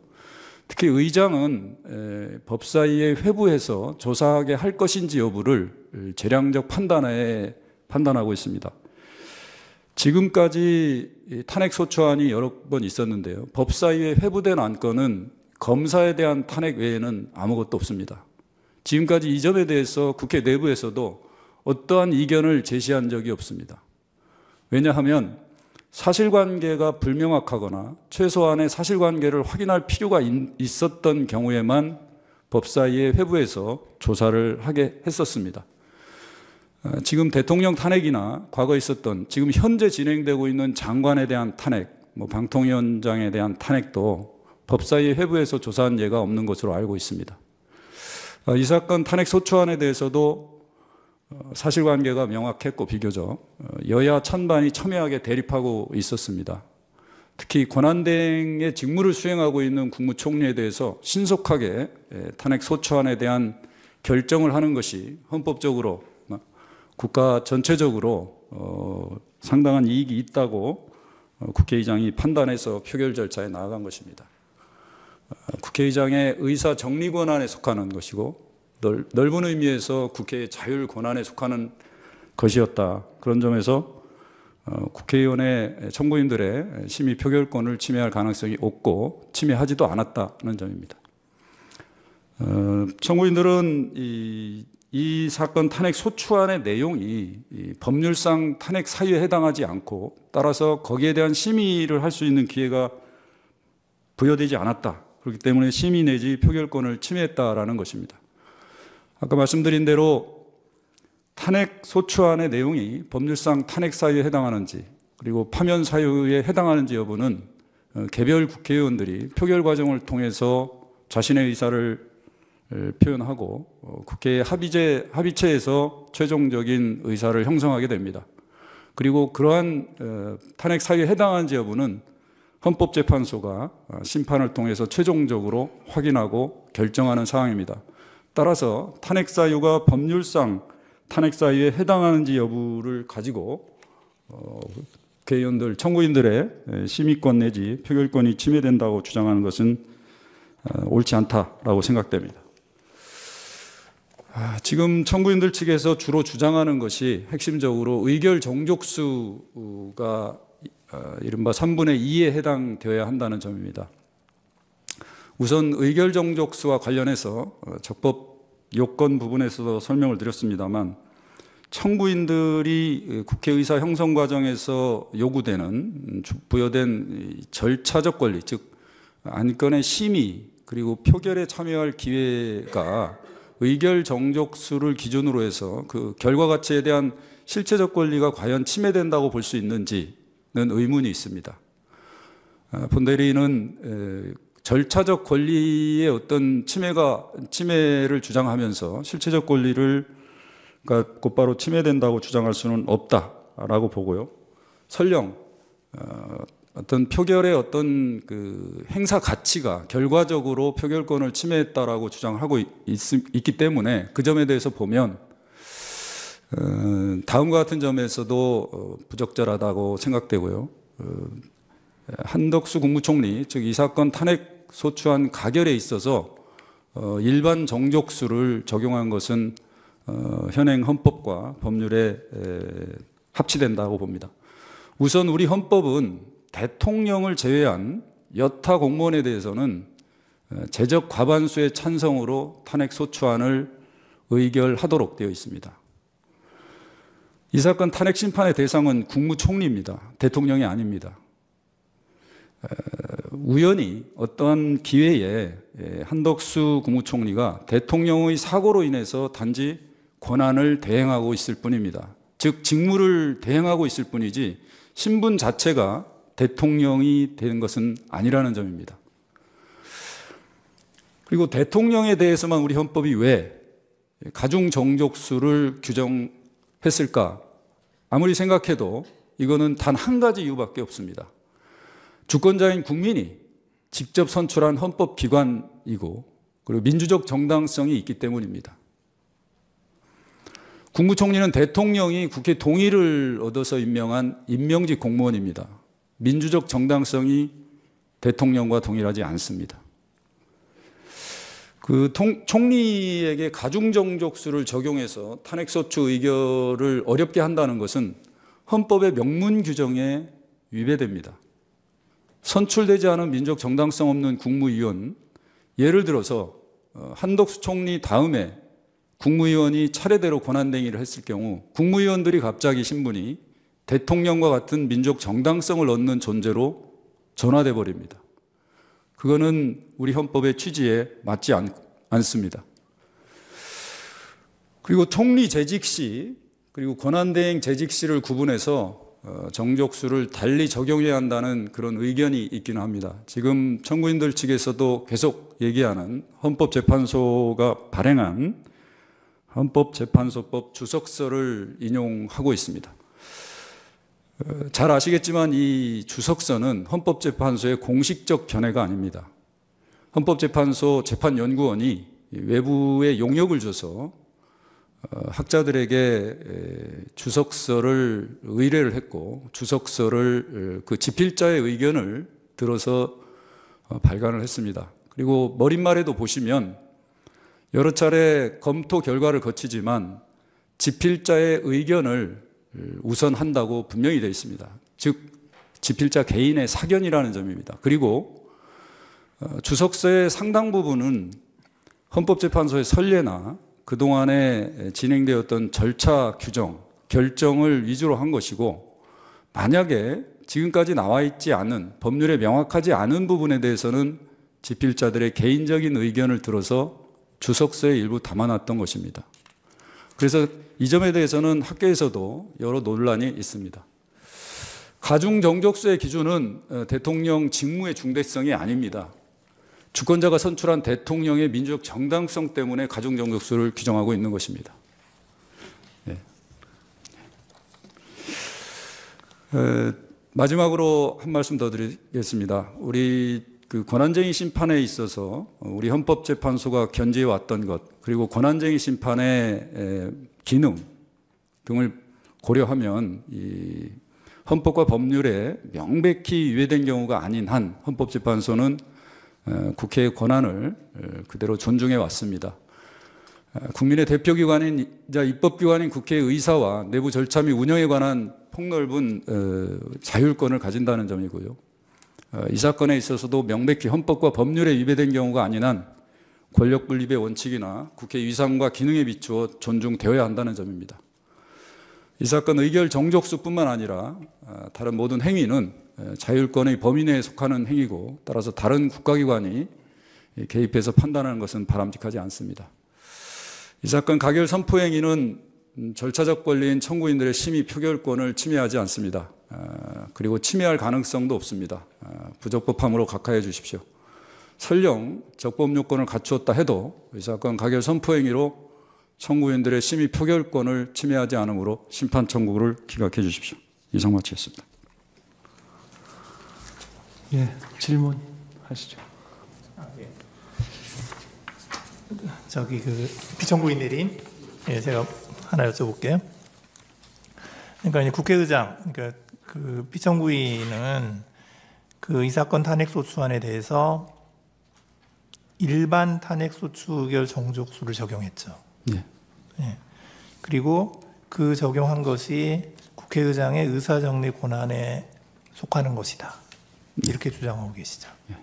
특히 의장은 법사위에 회부해서 조사하게 할 것인지 여부를 재량적 판단하고 있습니다. 지금까지 탄핵 소추안이 여러 번 있었는데요. 법사위에 회부된 안건은 검사에 대한 탄핵 외에는 아무것도 없습니다. 지금까지 이 점에 대해서 국회 내부에서도 어떠한 이견을 제시한 적이 없습니다. 왜냐하면 사실관계가 불명확하거나 최소한의 사실관계를 확인할 필요가 있었던 경우에만 법사위에 회부해서 조사를 하게 했었습니다. 지금 대통령 탄핵이나 과거에 있었던 지금 현재 진행되고 있는 장관에 대한 탄핵, 방통위원장에 대한 탄핵도 법사위에 회부해서 조사한 예가 없는 것으로 알고 있습니다. 이 사건 탄핵 소추안에 대해서도 사실관계가 명확했고 비교적 여야 찬반이 첨예하게 대립하고 있었습니다. 특히 권한대행의 직무를 수행하고 있는 국무총리에 대해서 신속하게 탄핵 소추안에 대한 결정을 하는 것이 헌법적으로 국가 전체적으로 상당한 이익이 있다고 국회의장이 판단해서 표결 절차에 나아간 것입니다. 국회의장의 의사 정리 권한에 속하는 것이고 넓은 의미에서 국회의 자율 권한에 속하는 것이었다. 그런 점에서 국회의원의 청구인들의 심의 표결권을 침해할 가능성이 없고 침해하지도 않았다는 점입니다. 청구인들은 이 사건 탄핵 소추안의 내용이 법률상 탄핵 사유에 해당하지 않고 따라서 거기에 대한 심의를 할 수 있는 기회가 부여되지 않았다. 그렇기 때문에 심의 내지 표결권을 침해했다라는 것입니다. 아까 말씀드린 대로 탄핵 소추안의 내용이 법률상 탄핵 사유에 해당하는지 그리고 파면 사유에 해당하는지 여부는 개별 국회의원들이 표결 과정을 통해서 자신의 의사를 표현하고 국회 합의체에서 최종적인 의사를 형성하게 됩니다. 그리고 그러한 탄핵 사유에 해당하는지 여부는 헌법재판소가 심판을 통해서 최종적으로 확인하고 결정하는 사항입니다. 따라서 탄핵 사유가 법률상 탄핵 사유에 해당하는지 여부를 가지고 국회의원들, 청구인들의 심의권 내지 표결권이 침해된다고 주장하는 것은 옳지 않다라고 생각됩니다. 지금 청구인들 측에서 주로 주장하는 것이 핵심적으로 의결 정족수가 이른바 3분의 2에 해당되어야 한다는 점입니다. 우선 의결 정족수와 관련해서 적법 요건 부분에서도 설명을 드렸습니다만 청구인들이 국회의사 형성 과정에서 요구되는 부여된 절차적 권리, 즉 안건의 심의 그리고 표결에 참여할 기회가 의결 정족수를 기준으로 해서 그 결과 가치에 대한 실체적 권리가 과연 침해된다고 볼 수 있는지는 의문이 있습니다. 본대리는 절차적 권리의 어떤 침해를 주장하면서 실체적 권리를 곧바로 침해된다고 주장할 수는 없다라고 보고요. 설령 어떤 표결의 어떤 그 행사 가치가 결과적으로 표결권을 침해했다라고 주장하고 있기 때문에 그 점에 대해서 보면 다음과 같은 점에서도 부적절하다고 생각되고요. 한덕수 국무총리, 즉 이 사건 탄핵 소추안 가결에 있어서 일반 정족수를 적용한 것은 현행 헌법과 법률에 합치된다고 봅니다. 우선 우리 헌법은 대통령을 제외한 여타 공무원에 대해서는 제적 과반수의 찬성으로 탄핵 소추안을 의결하도록 되어 있습니다. 이 사건 탄핵 심판의 대상은 국무총리입니다. 대통령이 아닙니다. 우연히 어떠한 기회에 한덕수 국무총리가 대통령의 사고로 인해서 단지 권한을 대행하고 있을 뿐입니다. 즉 직무를 대행하고 있을 뿐이지 신분 자체가 대통령이 되는 것은 아니라는 점입니다. 그리고 대통령에 대해서만 우리 헌법이 왜 가중 정족수를 규정했을까? 아무리 생각해도 이거는 단 한 가지 이유밖에 없습니다. 주권자인 국민이 직접 선출한 헌법기관이고 그리고 민주적 정당성이 있기 때문입니다. 국무총리는 대통령이 국회 동의를 얻어서 임명한 임명직 공무원입니다. 민주적 정당성이 대통령과 동일하지 않습니다. 그 총리에게 가중정족수를 적용해서 탄핵소추 의결을 어렵게 한다는 것은 헌법의 명문 규정에 위배됩니다. 선출되지 않은 민족 정당성 없는 국무위원, 예를 들어서 한덕수 총리 다음에 국무위원이 차례대로 권한대행을 했을 경우 국무위원들이 갑자기 신분이 대통령과 같은 민족 정당성을 얻는 존재로 전환돼 버립니다. 그거는 우리 헌법의 취지에 맞지 않습니다. 그리고 총리 재직 시 그리고 권한대행 재직 시를 구분해서 정족수를 달리 적용해야 한다는 그런 의견이 있기는 합니다. 지금 청구인들 측에서도 계속 얘기하는 헌법재판소가 발행한 헌법재판소법 주석서를 인용하고 있습니다. 잘 아시겠지만 이 주석서는 헌법재판소의 공식적 견해가 아닙니다. 헌법재판소 재판연구원이 외부에 용역을 줘서 학자들에게 주석서를 의뢰를 했고 주석서를 그 집필자의 의견을 들어서 발간을 했습니다. 그리고 머릿말에도 보시면 여러 차례 검토 결과를 거치지만 집필자의 의견을 우선한다고 분명히 되어 있습니다. 즉 집필자 개인의 사견이라는 점입니다. 그리고 주석서의 상당 부분은 헌법재판소의 선례나 그동안에 진행되었던 절차 규정, 결정을 위주로 한 것이고 만약에 지금까지 나와 있지 않은 법률에 명확하지 않은 부분에 대해서는 집필자들의 개인적인 의견을 들어서 주석서에 일부 담아놨던 것입니다. 그래서 이 점에 대해서는 학계에서도 여러 논란이 있습니다. 가중정족수의 기준은 대통령 직무의 중대성이 아닙니다. 주권자가 선출한 대통령의 민주적 정당성 때문에 가중정족수를 규정하고 있는 것입니다. 네. 마지막으로 한 말씀 더 드리겠습니다. 우리 그 권한쟁의 심판에 있어서 우리 헌법재판소가 견지해 왔던 것, 그리고 권한쟁의 심판의 기능 등을 고려하면 이 헌법과 법률에 명백히 위배된 경우가 아닌 한 헌법재판소는 국회의 권한을 그대로 존중해 왔습니다. 국민의 대표기관이자 입법기관인 국회의 의사와 내부 절차 및 운영에 관한 폭넓은 자율권을 가진다는 점이고요. 이 사건에 있어서도 명백히 헌법과 법률에 위배된 경우가 아닌 한 권력분립의 원칙이나 국회 위상과 기능에 비추어 존중되어야 한다는 점입니다. 이 사건 의결 정족수뿐만 아니라 다른 모든 행위는 자율권의 범위 내에 속하는 행위고, 따라서 다른 국가기관이 개입해서 판단하는 것은 바람직하지 않습니다. 이 사건 가결 선포 행위는 절차적 권리인 청구인들의 심의 표결권을 침해하지 않습니다. 그리고 침해할 가능성도 없습니다. 부적법함으로 각하해 주십시오. 설령 적법 요건을 갖추었다 해도 이 사건 가결 선포 행위로 청구인들의 심의 표결권을 침해하지 않으므로 심판 청구를 기각해 주십시오. 이상 마치겠습니다. 예, 질문하시죠. 저기 그 피청구인 내린, 예, 제가 하나 여쭤볼게요. 그러니까 이제 국회의장, 그러니까 그 피청구인은 그 이 사건 탄핵소추안에 대해서 일반 탄핵소추 의결 정족수를 적용했죠. 예. 예. 그리고 그 적용한 것이 국회의장의 의사정리 권한에 속하는 것이다. 이렇게 주장하고 계시죠. 예.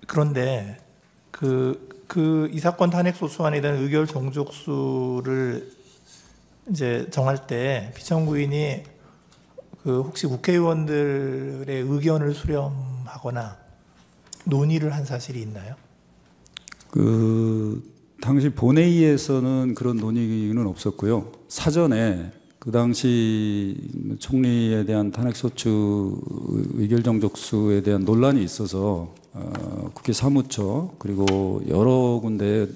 그런데 이 사건 탄핵소추안에 대한 의결 정족수를 이제 정할 때 피청구인이 그 혹시 국회의원들의 의견을 수렴하거나 논의를 한 사실이 있나요? 그 당시 본회의에서는 그런 논의는 없었고요. 사전에 그 당시 총리에 대한 탄핵소추 의결 정족수에 대한 논란이 있어서 국회 사무처 그리고 여러 군데에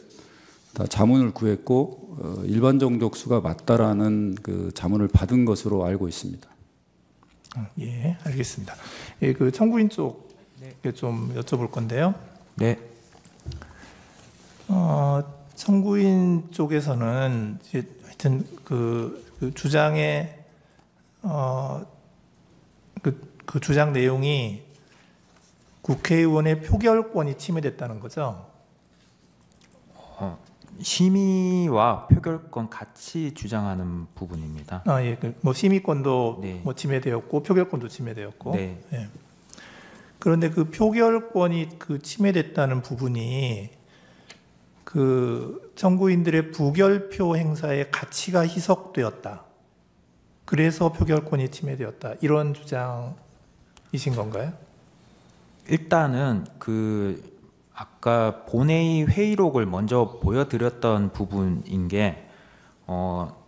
다 자문을 구했고 일반 정족수가 맞다라는 그 자문을 받은 것으로 알고 있습니다. 예, 알겠습니다. 예, 그 청구인 쪽에 좀 여쭤볼 건데요. 네. 청구인 쪽에서는 이제 하여튼 그 주장의 그 주장 내용이 국회의원의 표결권이 침해됐다는 거죠. 심의와 표결권 같이 주장하는 부분입니다. 예, 뭐 심의권도 네. 뭐 침해되었고 표결권도 침해되었고. 네. 예. 그런데 그 표결권이 그 침해됐다는 부분이 그 청구인들의 부결표 행사의 가치가 희석되었다. 그래서 표결권이 침해되었다. 이런 주장이신 건가요? 일단은 그 아까 본회의 회의록을 먼저 보여드렸던 부분인 게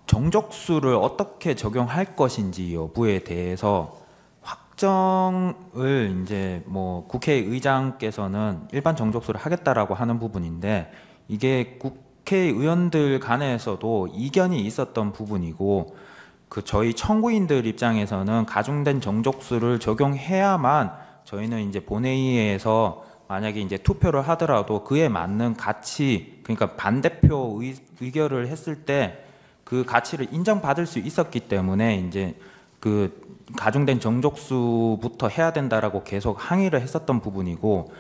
정족수를 어떻게 적용할 것인지 여부에 대해서 확정을 이제 뭐 국회의장께서는 일반 정족수를 하겠다라고 하는 부분인데 이게 국회의원들 간에서도 이견이 있었던 부분이고 그 저희 청구인들 입장에서는 가중된 정족수를 적용해야만 저희는 이제 본회의에서 만약에 이제 투표를 하더라도 그에 맞는 가치, 그러니까 반대표 의결을 했을 때 그 가치를 인정받을 수 있었기 때문에 이제 그 가중된 정족수부터 해야 된다라고 계속 항의를 했었던 부분이고,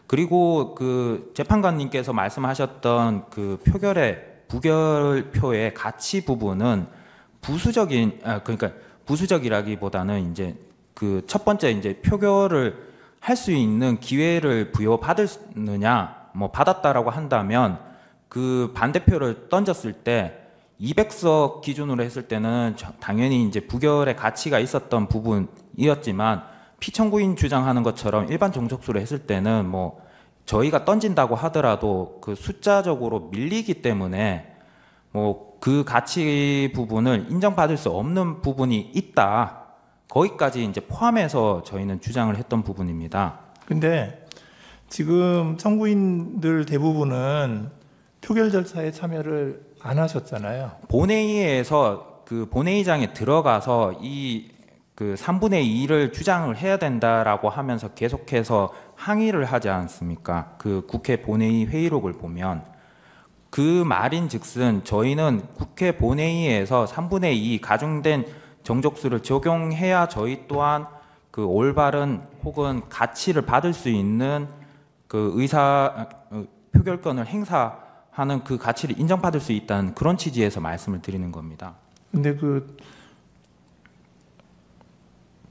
그리고 그 재판관님께서 말씀하셨던 그 부결표의 가치 부분은 그러니까 부수적이라기보다는 이제 그 첫 번째 이제 표결을 할 수 있는 기회를 부여받았느냐, 뭐 받았다라고 한다면 그 반대표를 던졌을 때 200석 기준으로 했을 때는 당연히 이제 부결의 가치가 있었던 부분이었지만 피청구인 주장하는 것처럼 일반 정족수로 했을 때는 뭐 저희가 던진다고 하더라도 그 숫자적으로 밀리기 때문에 뭐 그 가치 부분을 인정받을 수 없는 부분이 있다. 거기까지 이제 포함해서 저희는 주장을 했던 부분입니다. 근데 지금 청구인들 대부분은 표결 절차에 참여를 안 하셨잖아요. 본회의에서 그 본회의장에 들어가서 이 그 3분의 2를 주장을 해야 된다라고 하면서 계속해서 항의를 하지 않습니까? 그 국회 본회의 회의록을 보면 그 말인즉슨 저희는 국회 본회의에서 3분의 2 가중된 정족수를 적용해야 저희 또한 그 올바른 혹은 가치를 받을 수 있는 그 표결권을 행사하는 그 가치를 인정받을 수 있다는 그런 취지에서 말씀을 드리는 겁니다. 근데 그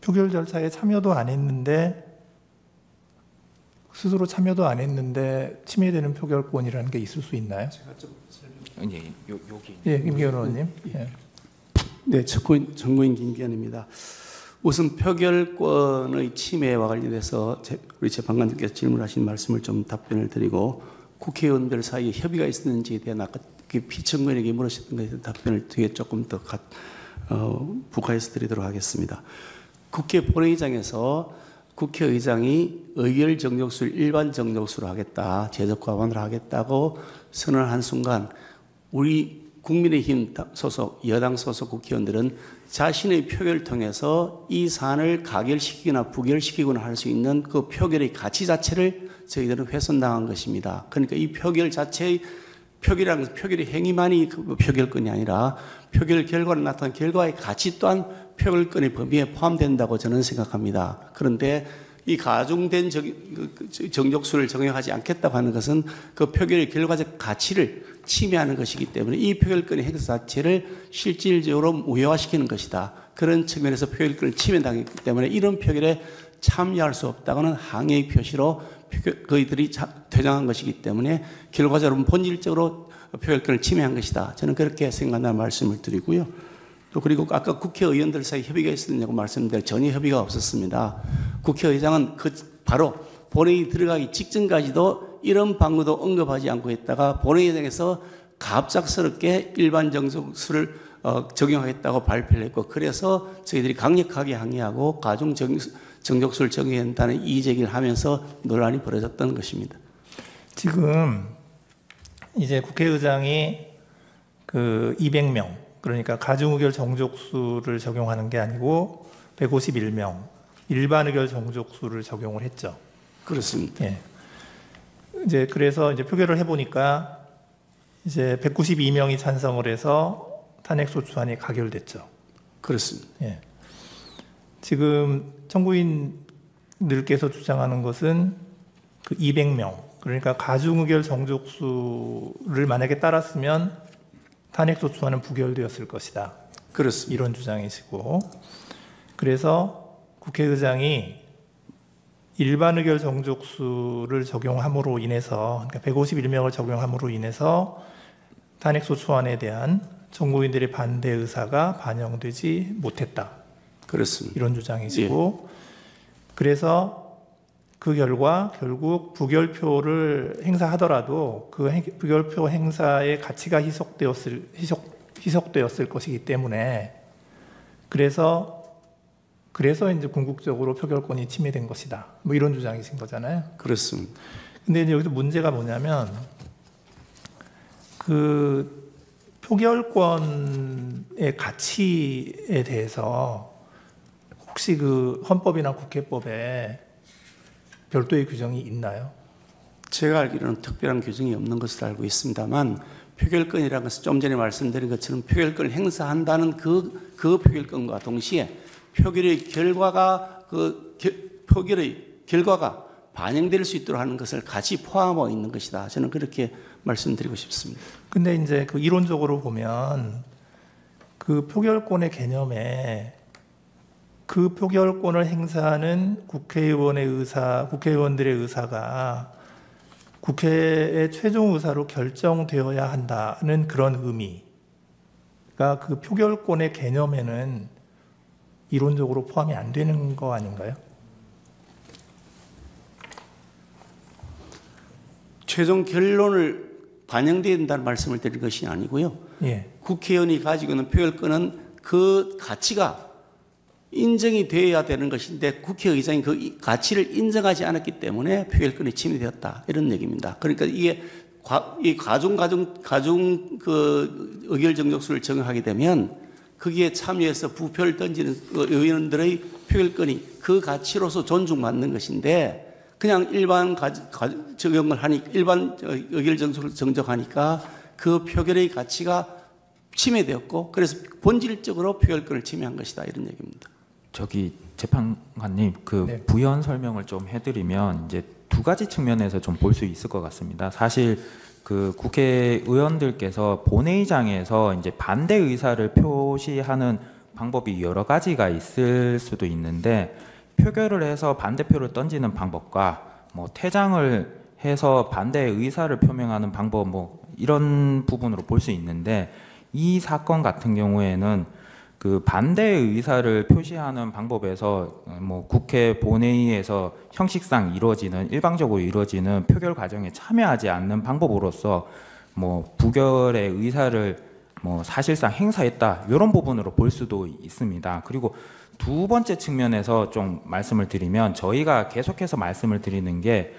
표결 절차에 참여도 안 했는데 스스로 참여도 안 했는데 침해되는 표결권이라는 게 있을 수 있나요? 예, 여기. 예, 김기현 의원님. 예. 네, 정구인 김기현입니다. 우선 표결권의 침해와 관련해서 우리 재판관님께서 질문하신 말씀을 좀 답변을 드리고 국회의원들 사이에 협의가 있었는지에 대한 아까 피청구인에게 물으셨던 것에 대한 답변을 뒤에 조금 더 부과해서 드리도록 하겠습니다. 국회 본회의장에서 국회의장이 의결 정족수를 일반 정족수로 하겠다, 제적 과반으로 하겠다고 선언한 순간 우리 국민의힘 소속, 여당 소속 국회의원들은 자신의 표결을 통해서 이 사안을 가결시키거나 부결시키거나 할 수 있는 그 표결의 가치 자체를 저희들은 훼손당한 것입니다. 그러니까 이 표결 자체의 표결의 행위만이 그 표결권이 아니라 표결 결과로 나타난 결과의 가치 또한 표결권의 범위에 포함된다고 저는 생각합니다. 그런데 이 가중된 정족수를 적용하지 않겠다고 하는 것은 그 표결의 결과적 가치를 침해하는 것이기 때문에 이 표결권의 행사 자체를 실질적으로 무효화시키는 것이다. 그런 측면에서 표결권을 침해당했기 때문에 이런 표결에 참여할 수 없다고는 항의의 표시로 그이들이 퇴장한 것이기 때문에 결과적으로 본질적으로 표결권을 침해한 것이다. 저는 그렇게 생각한다는 말씀을 드리고요. 또 그리고 아까 국회의원들 사이 협의가 있었냐고 말씀드렸는데 전혀 협의가 없었습니다. 국회의장은 바로 본회의 들어가기 직전까지도 이런 방법도 언급하지 않고 있다가 본회의장에서 갑작스럽게 일반 정족수를 적용하겠다고 발표를 했고 그래서 저희들이 강력하게 항의하고 가중 정족수를 적용해야 한다는 이의제기를 하면서 논란이 벌어졌던 것입니다. 지금 이제 국회의장이 그 200명 그러니까 가중의결 정족수를 적용하는 게 아니고 151명 일반 의결 정족수를 적용을 했죠. 그렇습니다. 예. 이제 그래서 이제 표결을 해보니까 이제 192명이 찬성을 해서 탄핵소추안이 가결됐죠. 그렇습니다. 예. 지금 청구인들께서 주장하는 것은 그 200명 그러니까 가중의결 정족수를 만약에 따랐으면 탄핵소추안은 부결되었을 것이다. 그렇습니다. 이런 주장이시고 그래서 국회의장이 일반 의결 정족수를 적용함으로 인해서 그러니까 151명을 적용함으로 인해서 탄핵소추안에 대한 청구인들의 반대 의사가 반영되지 못했다. 그렇습니다. 이런 주장이시고 그래서 그 결과 결국 부결표를 행사하더라도 그 부결표 행사의 가치가 희석되었을 것이기 때문에 그래서 이제 궁극적으로 표결권이 침해된 것이다. 뭐 이런 주장이신 거잖아요. 그렇습니다. 근데 이제 여기서 문제가 뭐냐면 그 표결권의 가치에 대해서 혹시 그 헌법이나 국회법에 별도의 규정이 있나요? 제가 알기로는 특별한 규정이 없는 것으로 알고 있습니다만 표결권이라는 것은 좀 전에 말씀드린 것처럼 표결권을 행사한다는 그 표결권과 동시에 표결의 결과가 반영될 수 있도록 하는 것을 같이 포함하고 있는 것이다. 저는 그렇게 말씀드리고 싶습니다. 근데 이제 그 이론적으로 보면 그 표결권의 개념에 그 표결권을 행사하는 국회의원들의 의사가 국회의 최종 의사로 결정되어야 한다는 그런 의미가 그 표결권의 개념에는 이론적으로 포함이 안 되는 거 아닌가요? 최종 결론을 반영돼야 된다는 말씀을 드릴 것이 아니고요. 예. 국회의원이 가지고 있는 표결권은 그 가치가 인정이 되어야 되는 것인데 국회의장이 그 가치를 인정하지 않았기 때문에 표결권이 침해되었다 이런 얘기입니다. 그러니까 이게 이 가중 그 의결 정족수를 적용하게 되면 거기에 참여해서 부표를 던지는 그 의원들의 표결권이 그 가치로서 존중받는 것인데 그냥 일반 적용을 하니까 일반 의결 정속을 정적하니까 그 표결의 가치가 침해되었고 그래서 본질적으로 표결권을 침해한 것이다 이런 얘기입니다. 저기 재판관님 그 네. 부연 설명을 좀 해드리면 이제 두 가지 측면에서 좀 볼 수 있을 것 같습니다. 사실 그 국회의원들께서 본회의장에서 이제 반대 의사를 표시하는 방법이 여러 가지가 있을 수도 있는데 표결을 해서 반대표를 던지는 방법과 뭐 퇴장을 해서 반대 의사를 표명하는 방법 뭐 이런 부분으로 볼 수 있는데 이 사건 같은 경우에는 그 반대 의사를 표시하는 방법에서 뭐 국회 본회의에서 형식상 이루어지는 일방적으로 이루어지는 표결 과정에 참여하지 않는 방법으로서 뭐 부결의 의사를 뭐 사실상 행사했다 이런 부분으로 볼 수도 있습니다. 그리고 두 번째 측면에서 좀 말씀을 드리면 저희가 계속해서 말씀을 드리는 게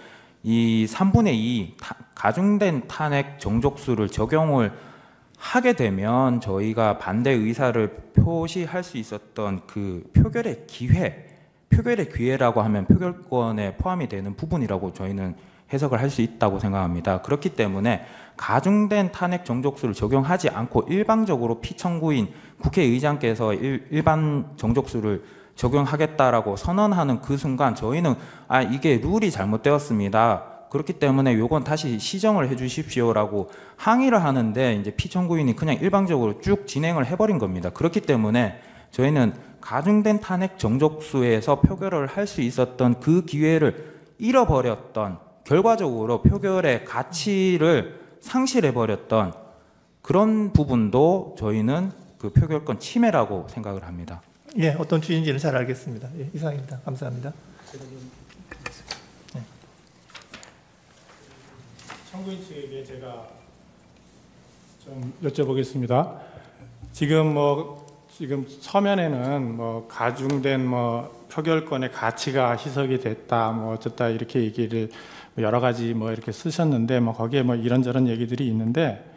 이 3분의 2 가중된 탄핵 정족수를 적용을 하게 되면 저희가 반대 의사를 표시할 수 있었던 그 표결의 기회라고 하면 표결권에 포함이 되는 부분이라고 저희는 해석을 할 수 있다고 생각합니다. 그렇기 때문에 가중된 탄핵 정족수를 적용하지 않고 일방적으로 피청구인 국회의장께서 일반 정족수를 적용하겠다라고 선언하는 그 순간 저희는 이게 룰이 잘못되었습니다. 그렇기 때문에 요건 다시 시정을 해 주십시오라고 항의를 하는데 이제 피청구인이 그냥 일방적으로 쭉 진행을 해버린 겁니다. 그렇기 때문에 저희는 가중된 탄핵 정족수에서 표결을 할 수 있었던 그 기회를 잃어버렸던 결과적으로 표결의 가치를 상실해버렸던 그런 부분도 저희는 그 표결권 침해라고 생각을 합니다. 예, 어떤 취지인지는 잘 알겠습니다. 예, 이상입니다. 감사합니다. 청구인 측에게 제가 좀 여쭤보겠습니다. 지금 서면에는 뭐 가중된 뭐 표결권의 가치가 희석이 됐다, 뭐 어쨌다 이렇게 얘기를 여러 가지 뭐 이렇게 쓰셨는데 뭐 거기에 뭐 이런저런 얘기들이 있는데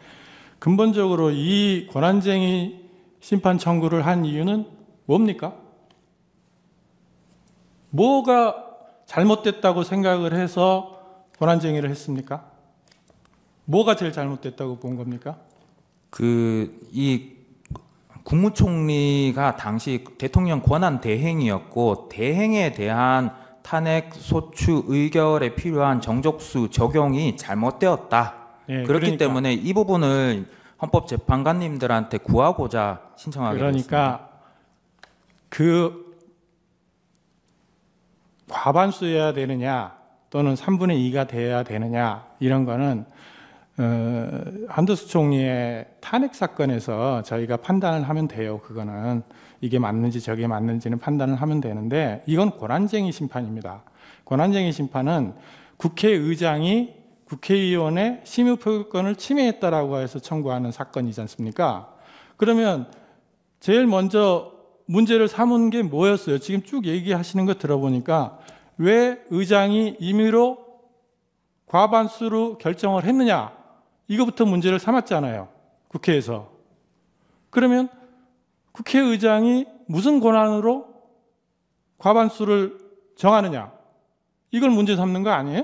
근본적으로 이 권한쟁의 심판 청구를 한 이유는 뭡니까? 뭐가 잘못됐다고 생각을 해서 권한쟁의를 했습니까? 뭐가 제일 잘못됐다고 본 겁니까? 이 국무총리가 당시 대통령 권한 대행이었고 대행에 대한 탄핵 소추 의결에 필요한 정족수 적용이 잘못되었다. 예, 그렇기 때문에 이 부분을 헌법재판관님들한테 구하고자 신청하게 됐습니다. 그러니까 그 과반수여야 되느냐 또는 3분의 2가 돼야 되느냐 이런 거는 한덕수 총리의 탄핵 사건에서 저희가 판단을 하면 돼요. 그거는 이게 맞는지 저게 맞는지는 판단을 하면 되는데 이건 권한쟁의 심판입니다. 권한쟁의 심판은 국회의장이 국회의원의 심의표결권을 침해했다라고 해서 청구하는 사건이지 않습니까? 그러면 제일 먼저 문제를 삼은 게 뭐였어요? 지금 쭉 얘기하시는 거 들어보니까 왜 의장이 임의로 과반수로 결정을 했느냐? 이거부터 문제를 삼았잖아요. 국회에서. 그러면 국회의장이 무슨 권한으로 과반수를 정하느냐? 이걸 문제 삼는 거 아니에요?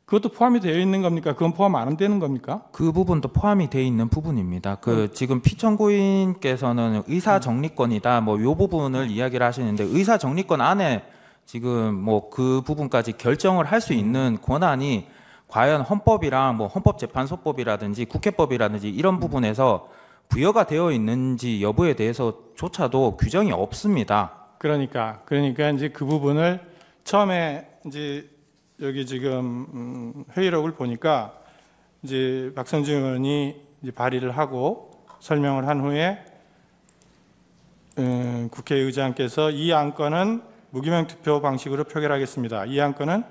그것도 포함이 되어 있는 겁니까? 그건 포함 안 되는 겁니까? 그 부분도 포함이 되어 있는 부분입니다. 지금 피청구인께서는 의사 정리권이다, 뭐 요 부분을 이야기를 하시는데 의사 정리권 안에 지금 뭐 그 부분까지 결정을 할 수 있는 권한이 과연 헌법이랑 뭐 헌법재판소법이라든지 국회법이라든지 이런 부분에서 부여가 되어 있는지 여부에 대해서조차도 규정이 없습니다. 그러니까 이제 그 부분을 처음에 이제 여기 지금 회의록을 보니까 이제 박성준 의원이 이제 발의를 하고 설명을 한 후에 국회의장께서 이 안건은 무기명 투표 방식으로 표결하겠습니다. 이 안건은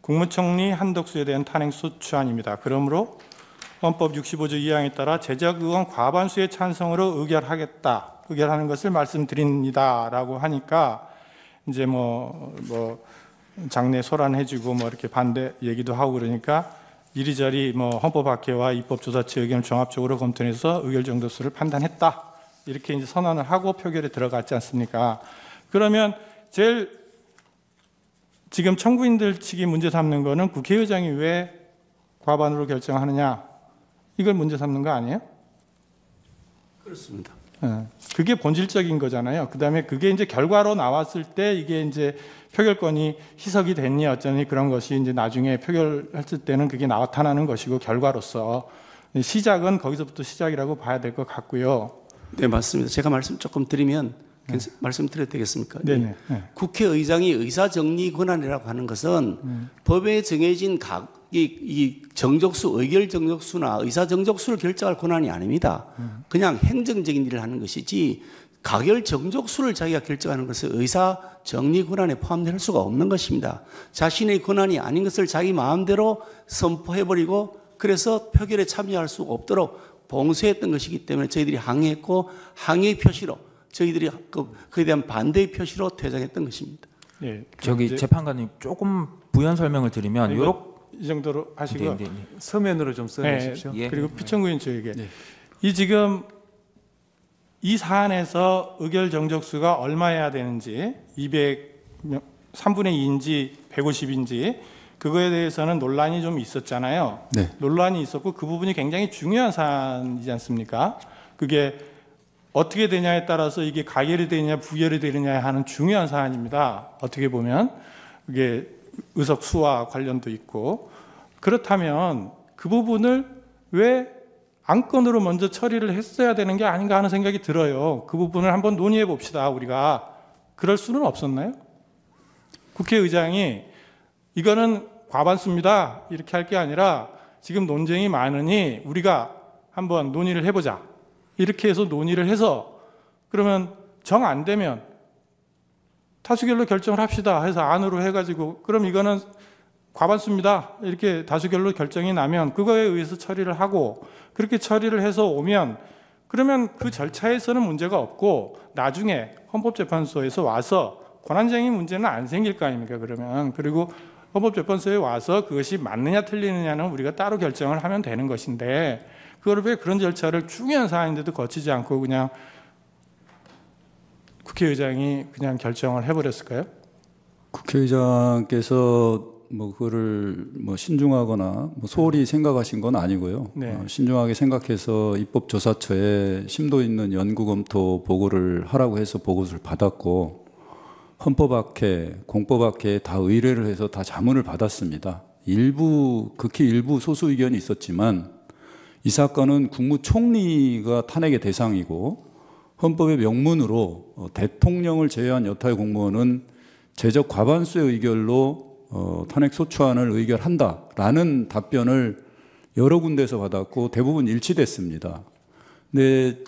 국무총리 한덕수에 대한 탄핵 소추안입니다. 그러므로 헌법 65조 2항에 따라 제적 의원 과반수의 찬성으로 의결하는 것을 말씀드립니다라고 하니까 이제 뭐 장례 소란해주고 뭐 이렇게 반대 얘기도 하고 그러니까 이리저리 뭐 헌법학회와 입법조사처 의견을 종합적으로 검토해서 의결 정도수를 판단했다 이렇게 이제 선언을 하고 표결에 들어갔지 않습니까? 그러면 제일 지금 청구인들 측이 문제 삼는 거는 국회의장이 왜 과반으로 결정하느냐, 이걸 문제 삼는 거 아니에요? 그렇습니다. 그게 본질적인 거잖아요. 그다음에 그게 이제 결과로 나왔을 때 이게 이제 표결권이 희석이 됐니 어쩌니 그런 것이 이제 나중에 표결했을 때는 그게 나타나는 것이고, 결과로서 시작은 거기서부터 시작이라고 봐야 될 것 같고요. 네, 맞습니다. 제가 말씀 조금 드리면 말씀드려도 되겠습니까? 네네. 국회의장이 의사정리 권한이라고 하는 것은 법에 정해진 이 정적수, 의결 정적수나 의사 정적수를 결정할 권한이 아닙니다. 그냥 행정적인 일을 하는 것이지 가결 정적수를 자기가 결정하는 것은 의사 정리 권한에 포함될 수가 없는 것입니다. 자신의 권한이 아닌 것을 자기 마음대로 선포해버리고 그래서 표결에 참여할 수 없도록 봉쇄했던 것이기 때문에 저희들이 항의했고, 항의 표시로 저희들이 그에 대한 반대의 표시로 퇴장했던 것입니다. 네, 저기 재판관님 조금 부연 설명을 드리면 이 정도로 하시고 서면으로 좀 써주십시오. 예. 그리고 피청구인 측에게 이 지금 이 사안에서 의결 정적수가 얼마여야 되는지 3분의 2인지 150인지 그거에 대해서는 논란이 좀 있었잖아요. 네. 논란이 있었고 그 부분이 굉장히 중요한 사안이지 않습니까? 그게 어떻게 되냐에 따라서 이게 가결이 되느냐 부결이 되느냐 하는 중요한 사안입니다. 어떻게 보면 그게 의석 수와 관련도 있고, 그렇다면 그 부분을 왜 안건으로 먼저 처리를 했어야 되는 게 아닌가 하는 생각이 들어요. 그 부분을 한번 논의해 봅시다. 우리가 그럴 수는 없었나요? 국회의장이 이거는 과반수입니다 이렇게 할 게 아니라 지금 논쟁이 많으니 우리가 한번 논의를 해보자 이렇게 해서 논의를 해서, 그러면 정 안 되면 다수결로 결정을 합시다 해서 안으로 해가지고 그럼 이거는 과반수입니다 이렇게 다수결로 결정이 나면 그거에 의해서 처리를 하고, 그렇게 처리를 해서 오면 그러면 그 절차에서는 문제가 없고 나중에 헌법재판소에서 와서 권한쟁의 문제는 안 생길 거 아닙니까? 그러면 그리고 헌법재판소에 와서 그것이 맞느냐 틀리느냐는 우리가 따로 결정을 하면 되는 것인데, 그걸 왜 그런 절차를 중요한 사안인데도 거치지 않고 그냥 국회의장이 그냥 결정을 해버렸을까요? 국회의장께서 그거를 신중하거나 소홀히 생각하신 건 아니고요. 네. 신중하게 생각해서 입법조사처에 심도 있는 연구 검토 보고를 하라고 해서 보고를 받았고, 헌법학회, 공법학회에 다 의뢰를 해서 다 자문을 받았습니다. 극히 일부 소수 의견이 있었지만 이 사건은 국무총리가 탄핵의 대상이고, 헌법의 명문으로 대통령을 제외한 여타의 공무원은 제적 과반수의 의결로 탄핵 소추안을 의결한다라는 답변을 여러 군데에서 받았고 대부분 일치됐습니다. 근데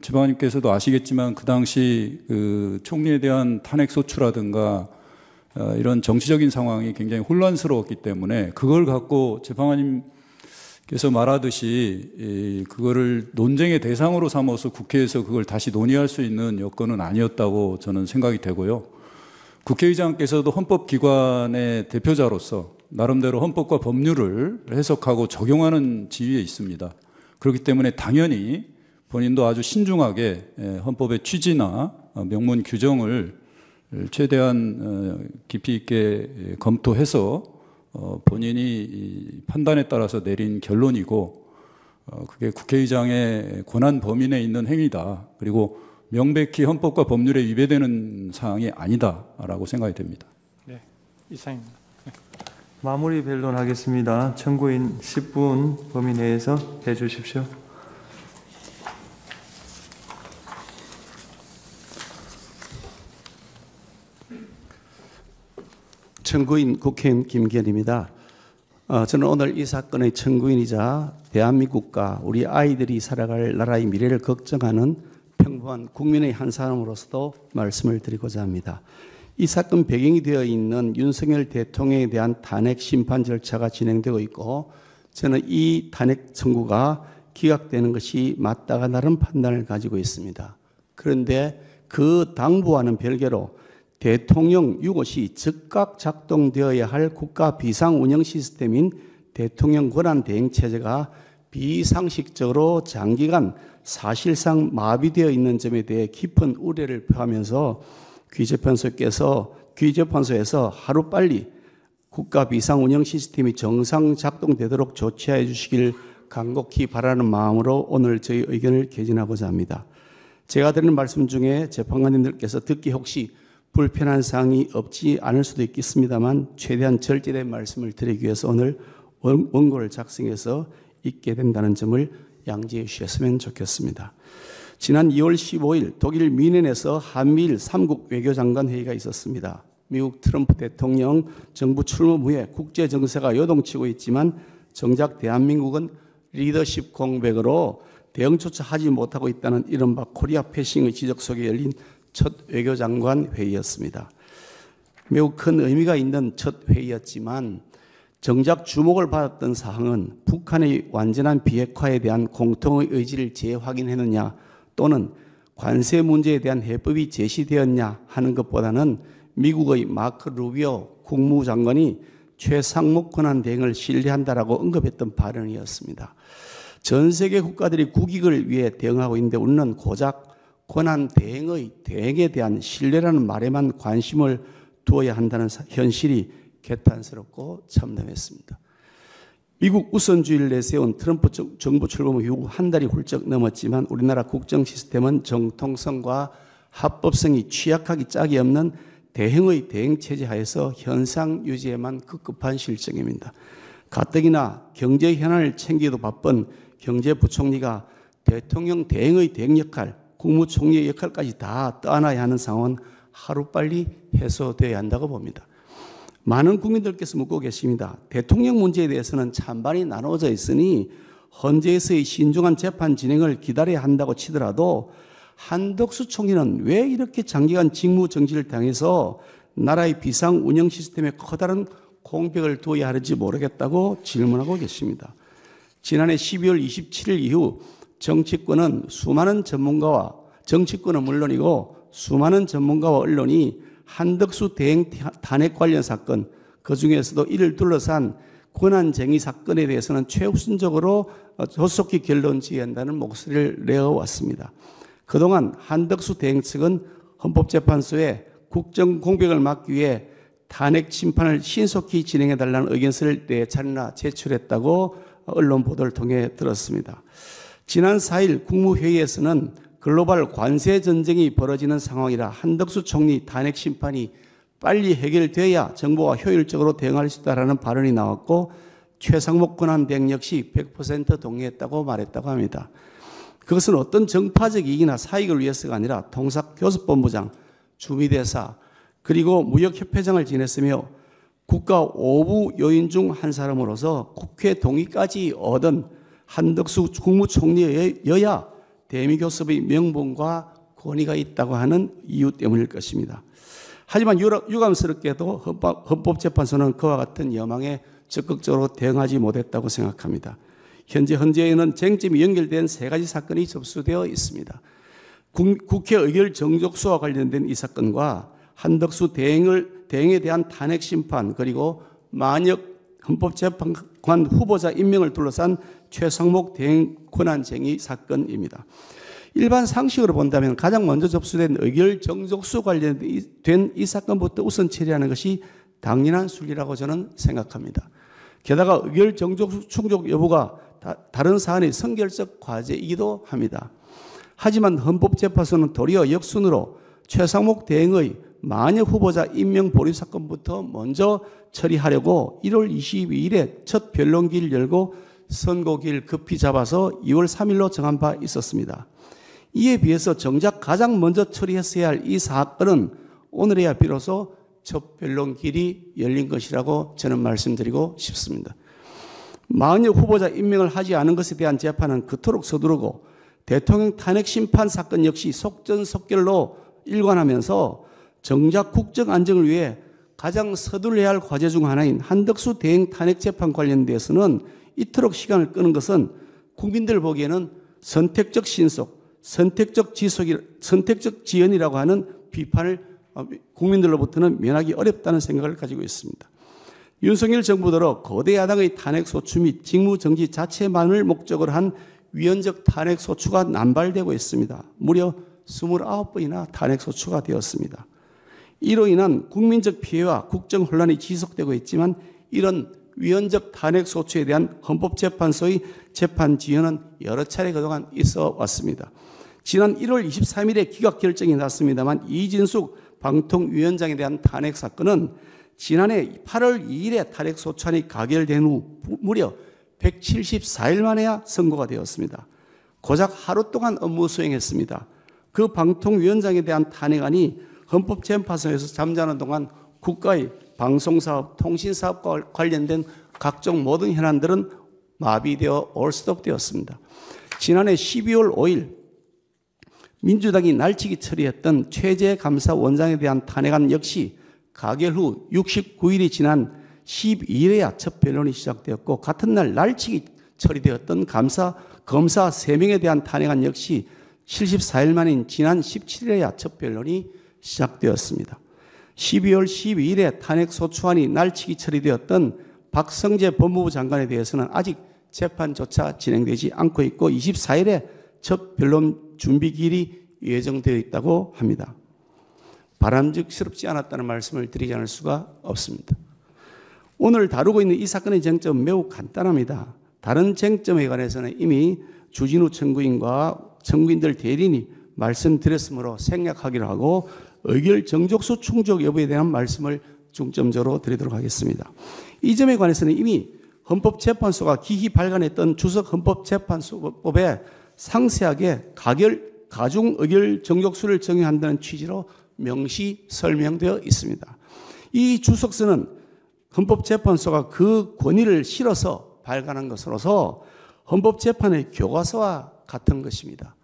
재판관님께서도 아시겠지만 그 당시 그 총리에 대한 탄핵 소추라든가 이런 정치적인 상황이 굉장히 혼란스러웠기 때문에 그걸 갖고 재판관님께서 말하듯이 그거를 논쟁의 대상으로 삼아서 국회에서 그걸 다시 논의할 수 있는 여건은 아니었다고 저는 생각이 되고요. 국회의장께서도 헌법기관의 대표자로서 나름대로 헌법과 법률을 해석하고 적용하는 지위에 있습니다. 그렇기 때문에 당연히 본인도 아주 신중하게 헌법의 취지나 명문 규정을 최대한 깊이 있게 검토해서 본인이 판단에 따라서 내린 결론이고, 그게 국회의장의 권한 범위 내에 있는 행위다. 그리고 명백히 헌법과 법률에 위배되는 사항이 아니다라고 생각이 됩니다. 네, 이상입니다. 마무리 변론하겠습니다. 청구인 10분 범위 내에서 해주십시오. 청구인 국회의원 김기현입니다. 저는 오늘 이 사건의 청구인이자 대한민국과 우리 아이들이 살아갈 나라의 미래를 걱정하는 평범한 국민의 한 사람으로서도 말씀을 드리고자 합니다. 이 사건 배경이 되어 있는 윤석열 대통령에 대한 탄핵 심판 절차가 진행되고 있고, 저는 이 탄핵 청구가 기각되는 것이 맞다가 나름 판단을 가지고 있습니다. 그런데 그 당부와는 별개로 대통령 유고시 즉각 작동되어야 할 국가 비상운영 시스템인 대통령 권한대행체제가 비상식적으로 장기간 사실상 마비되어 있는 점에 대해 깊은 우려를 표하면서 귀재판소에서 하루빨리 국가 비상운영 시스템이 정상 작동되도록 조치해 주시길 간곡히 바라는 마음으로 오늘 저희 의견을 개진하고자 합니다. 제가 드리는 말씀 중에 재판관님들께서 듣기 혹시 불편한 사항이 없지 않을 수도 있겠습니다만 최대한 절제된 말씀을 드리기 위해서 오늘 원고를 작성해서 있게 된다는 점을 양지해 주셨으면 좋겠습니다. 지난 2월 15일 독일 뮌헨에서 한미일 3국 외교장관 회의가 있었습니다. 미국 트럼프 대통령 정부 출범 후에 국제 정세가 요동치고 있지만 정작 대한민국은 리더십 공백으로 대응조차 하지 못하고 있다는 이른바 코리아 패싱의 지적 속에 열린 첫 외교장관 회의였습니다. 매우 큰 의미가 있는 첫 회의였지만 정작 주목을 받았던 사항은 북한의 완전한 비핵화에 대한 공통의 의지를 재확인했느냐 또는 관세 문제에 대한 해법이 제시되었냐 하는 것보다는 미국의 마크 루비오 국무장관이 최상목 권한 대행을 신뢰한다라고 언급했던 발언이었습니다. 전 세계 국가들이 국익을 위해 대응하고 있는데 우리는 고작 권한 대행에 대한 신뢰라는 말에만 관심을 두어야 한다는 현실이 개탄스럽고 참담했습니다. 미국 우선주의를 내세운 트럼프 정부 출범 이후 한 달이 훌쩍 넘었지만 우리나라 국정 시스템은 정통성과 합법성이 취약하기 짝이 없는 대형의 대행체제 하에서 현상 유지에만 급급한 실정입니다. 가뜩이나 경제 현안을 챙기기도 바쁜 경제부총리가 대통령 대행의 대행 역할, 국무총리의 역할까지 다 떠안아야 하는 상황은 하루빨리 해소되어야 한다고 봅니다. 많은 국민들께서 묻고 계십니다. 대통령 문제에 대해서는 찬반이 나눠져 있으니 헌재에서의 신중한 재판 진행을 기다려야 한다고 치더라도 한덕수 총리는 왜 이렇게 장기간 직무 정지를 당해서 나라의 비상 운영 시스템에 커다란 공백을 두어야 하는지 모르겠다고 질문하고 계십니다. 지난해 12월 27일 이후 정치권은 물론이고 수많은 전문가와 언론이 한덕수 대행 탄핵 관련 사건, 그중에서도 이를 둘러싼 권한쟁의 사건에 대해서는 최우선적으로 조속히 결론 지어야 한다는 목소리를 내어왔습니다. 그동안 한덕수 대행 측은 헌법재판소에 국정 공백을 막기 위해 탄핵 심판을 신속히 진행해달라는 의견서를 4차례나 제출했다고 언론 보도를 통해 들었습니다. 지난 4일 국무회의에서는 글로벌 관세 전쟁이 벌어지는 상황이라 한덕수 총리 탄핵 심판이 빨리 해결돼야 정부가 효율적으로 대응할 수 있다라는 발언이 나왔고 최상목 권한 대행 역시 100% 동의했다고 말했다고 합니다. 그것은 어떤 정파적 이익이나 사익을 위해서가 아니라 통상교섭본부장, 주미대사 그리고 무역협회장을 지냈으며 국가 5부 요인 중 한 사람으로서 국회 동의까지 얻은 한덕수 국무총리여야 대미교섭의 명분과 권위가 있다고 하는 이유 때문일 것입니다. 하지만 유감스럽게도 헌법재판소는 그와 같은 여망에 적극적으로 대응하지 못했다고 생각합니다. 현재 헌재에는 쟁점이 연결된 3가지 사건이 접수되어 있습니다. 국회 의결 정족수와 관련된 이 사건과 한덕수 대행에 대한 탄핵 심판 그리고 만역 헌법재판관 후보자 임명을 둘러싼 최상목 대행 권한쟁의 사건입니다. 일반 상식으로 본다면 가장 먼저 접수된 의결 정족수 관련된 이 사건부터 우선 처리하는 것이 당연한 순리라고 저는 생각합니다. 게다가 의결 정족수 충족 여부가 다른 사안의 선결적 과제이기도 합니다. 하지만 헌법재판소는 도리어 역순으로 최상목 대행의 만역 후보자 임명 보류 사건부터 먼저 처리하려고 1월 22일에 첫 변론기를 열고 선고기를 급히 잡아서 2월 3일로 정한 바 있었습니다. 이에 비해서 정작 가장 먼저 처리했어야 할 이 사건은 오늘에야 비로소 첫 변론길이 열린 것이라고 저는 말씀드리고 싶습니다. 만역 후보자 임명을 하지 않은 것에 대한 재판은 그토록 서두르고 대통령 탄핵 심판 사건 역시 속전속결로 일관하면서 정작 국정 안정을 위해 가장 서둘러야 할 과제 중 하나인 한덕수 대행 탄핵 재판 관련돼서는 이토록 시간을 끄는 것은 국민들 보기에는 선택적 신속, 선택적 지연이라고 하는 비판을 국민들로부터는 면하기 어렵다는 생각을 가지고 있습니다. 윤석열 정부 들어 거대 야당의 탄핵 소추 및 직무 정지 자체만을 목적으로 한 위헌적 탄핵 소추가 남발되고 있습니다. 무려 29번이나 탄핵 소추가 되었습니다. 이로 인한 국민적 피해와 국정 혼란이 지속되고 있지만 이런 위헌적 탄핵 소추에 대한 헌법재판소의 재판 지연은 여러 차례 그동안 있어 왔습니다. 지난 1월 23일에 기각 결정이 났습니다만 이진숙 방통위원장에 대한 탄핵 사건은 지난해 8월 2일에 탄핵 소추안이 가결된 후 무려 174일 만에야 선고가 되었습니다. 고작 하루 동안 업무 수행했습니다. 그 방통위원장에 대한 탄핵안이 헌법재판소에서 잠자는 동안 국가의 방송사업, 통신사업과 관련된 각종 모든 현안들은 마비되어 올스톱되었습니다. 지난해 12월 5일 민주당이 날치기 처리했던 최재감사원장에 대한 탄핵안 역시 가결 후 69일이 지난 12일에야 첫 변론이 시작되었고 같은 날 날치기 처리되었던 검사 3명에 대한 탄핵안 역시 74일 만인 지난 17일에야 첫 변론이 시작되었습니다. 12월 12일에 탄핵 소추안이 날치기 처리되었던 박성재 법무부 장관에 대해서는 아직 재판조차 진행되지 않고 있고 24일에 첫 변론 준비기일이 예정되어 있다고 합니다. 바람직스럽지 않았다는 말씀을 드리지 않을 수가 없습니다. 오늘 다루고 있는 이 사건의 쟁점은 매우 간단합니다. 다른 쟁점에 관해서는 이미 주진우 청구인과 청구인들 대리인이 말씀드렸으므로 생략하기로 하고 의결 정족수 충족 여부에 대한 말씀을 중점적으로 드리도록 하겠습니다. 이 점에 관해서는 이미 헌법재판소가 기히 발간했던 주석 헌법재판소법에 상세하게 가중 의결 정족수를 정의한다는 취지로 명시 설명되어 있습니다. 이 주석서는 헌법재판소가 그 권위를 실어서 발간한 것으로서 헌법재판의 교과서와 같은 것입니다.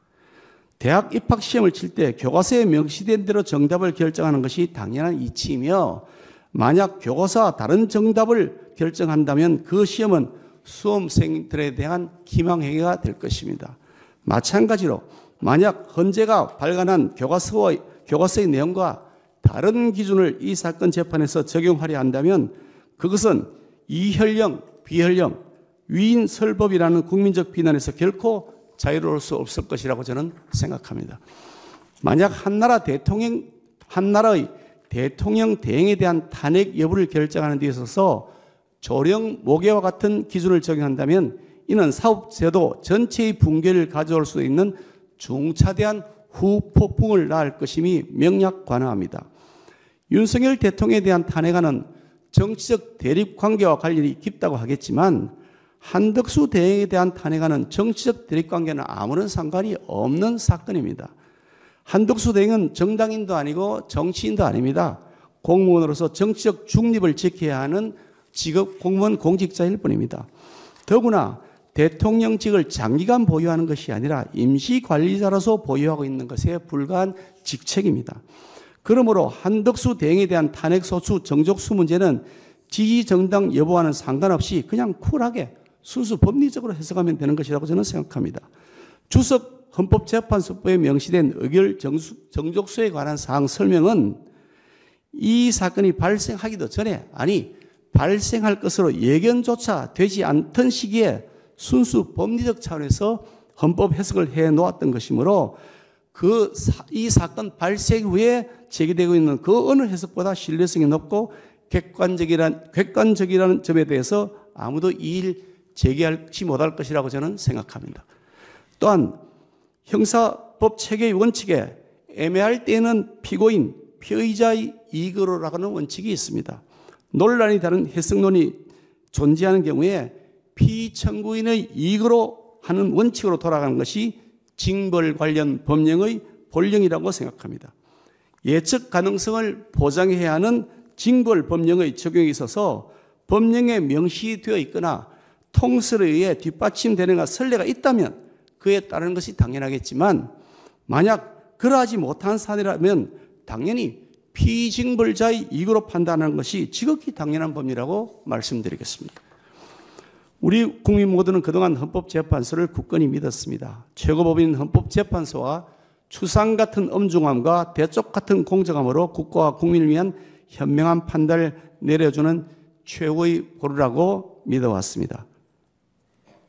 대학 입학시험을 칠 때 교과서에 명시된 대로 정답을 결정하는 것이 당연한 이치이며 만약 교과서와 다른 정답을 결정한다면 그 시험은 수험생들에 대한 기망행위가 될 것입니다. 마찬가지로 만약 헌재가 발간한 교과서의 내용과 다른 기준을 이 사건 재판에서 적용하려 한다면 그것은 이현령, 비현령, 위인설법이라는 국민적 비난에서 결코 자유로울 수 없을 것이라고 저는 생각합니다. 만약 한 나라의 대통령 대행에 대한 탄핵 여부를 결정하는 데 있어서 조령, 모계와 같은 기준을 적용한다면 이는 사법제도 전체의 붕괴를 가져올 수 있는 중차대한 후폭풍을 낳을 것임이 명약관화합니다. 윤석열 대통령에 대한 탄핵안은 정치적 대립관계와 관련이 깊다고 하겠지만 한덕수 대행에 대한 탄핵안은 정치적 대립관계는 아무런 상관이 없는 사건입니다. 한덕수 대행은 정당인도 아니고 정치인도 아닙니다. 공무원으로서 정치적 중립을 지켜야 하는 직업 공무원 공직자일 뿐입니다. 더구나 대통령직을 장기간 보유하는 것이 아니라 임시관리자로서 보유하고 있는 것에 불과한 직책입니다. 그러므로 한덕수 대행에 대한 탄핵소추 정족수 문제는 지지정당 여부와는 상관없이 그냥 쿨하게 순수 법리적으로 해석하면 되는 것이라고 저는 생각합니다. 주석 헌법재판소법에 명시된 의결 정족수에 관한 사항 설명은 이 사건이 발생하기도 전에 발생할 것으로 예견조차 되지 않던 시기에 순수 법리적 차원에서 헌법 해석을 해 놓았던 것이므로 이 사건 발생 후에 제기되고 있는 그 어느 해석보다 신뢰성이 높고 객관적이라는 점에 대해서 아무도 이의를 제기하지 못할 것이라고 저는 생각합니다. 또한 형사법 체계의 원칙에 애매할 때는 피고인, 피의자의 이익으로 나가는 원칙이 있습니다. 논란이 다른 해석론이 존재하는 경우에 피청구인의 이익으로 하는 원칙으로 돌아가는 것이 징벌 관련 법령의 본령이라고 생각합니다. 예측 가능성을 보장해야 하는 징벌 법령의 적용에 있어서 법령에 명시되어 있거나 통설에 의해 뒷받침되는 선례가 있다면 그에 따르는 것이 당연하겠지만 만약 그러하지 못한 사례라면 당연히 피징벌자의 이익으로 판단하는 것이 지극히 당연한 법리라고 말씀드리겠습니다. 우리 국민 모두는 그동안 헌법재판소를 굳건히 믿었습니다. 최고법인 헌법재판소와 추상 같은 엄중함과 대쪽 같은 공정함으로 국가와 국민을 위한 현명한 판단을 내려주는 최후의 보루라고 믿어왔습니다.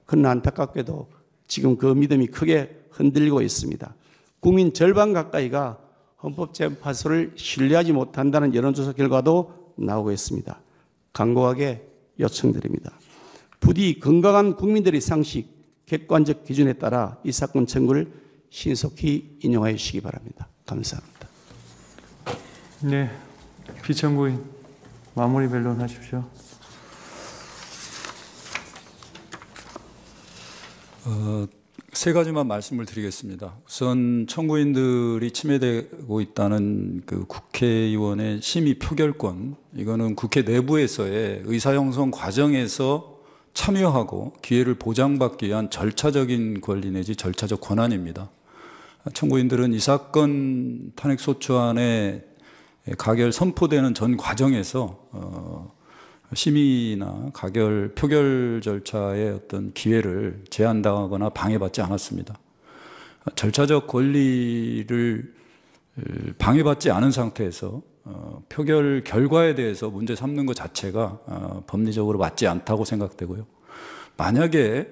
그러나 안타깝게도 지금 그 믿음이 크게 흔들리고 있습니다. 국민 절반 가까이가 헌법재판소를 신뢰하지 못한다는 여론조사 결과도 나오고 있습니다. 간곡하게 요청드립니다. 부디 건강한 국민들의 상식, 객관적 기준에 따라 이 사건 청구를 신속히 인용하여 주시기 바랍니다. 감사합니다. 네, 피청구인 마무리 변론 하십시오. 세 가지만 말씀을 드리겠습니다. 우선 청구인들이 침해되고 있다는 그 국회의원의 심의 표결권, 이거는 국회 내부에서의 의사형성 과정에서 참여하고 기회를 보장받기 위한 절차적인 권리 내지 절차적 권한입니다. 청구인들은 이 사건 탄핵소추안에 가결 선포되는 전 과정에서 심의나 가결 표결 절차의 어떤 기회를 제한당하거나 방해받지 않았습니다. 절차적 권리를 방해받지 않은 상태에서 표결 결과에 대해서 문제 삼는 것 자체가 법리적으로 맞지 않다고 생각되고요. 만약에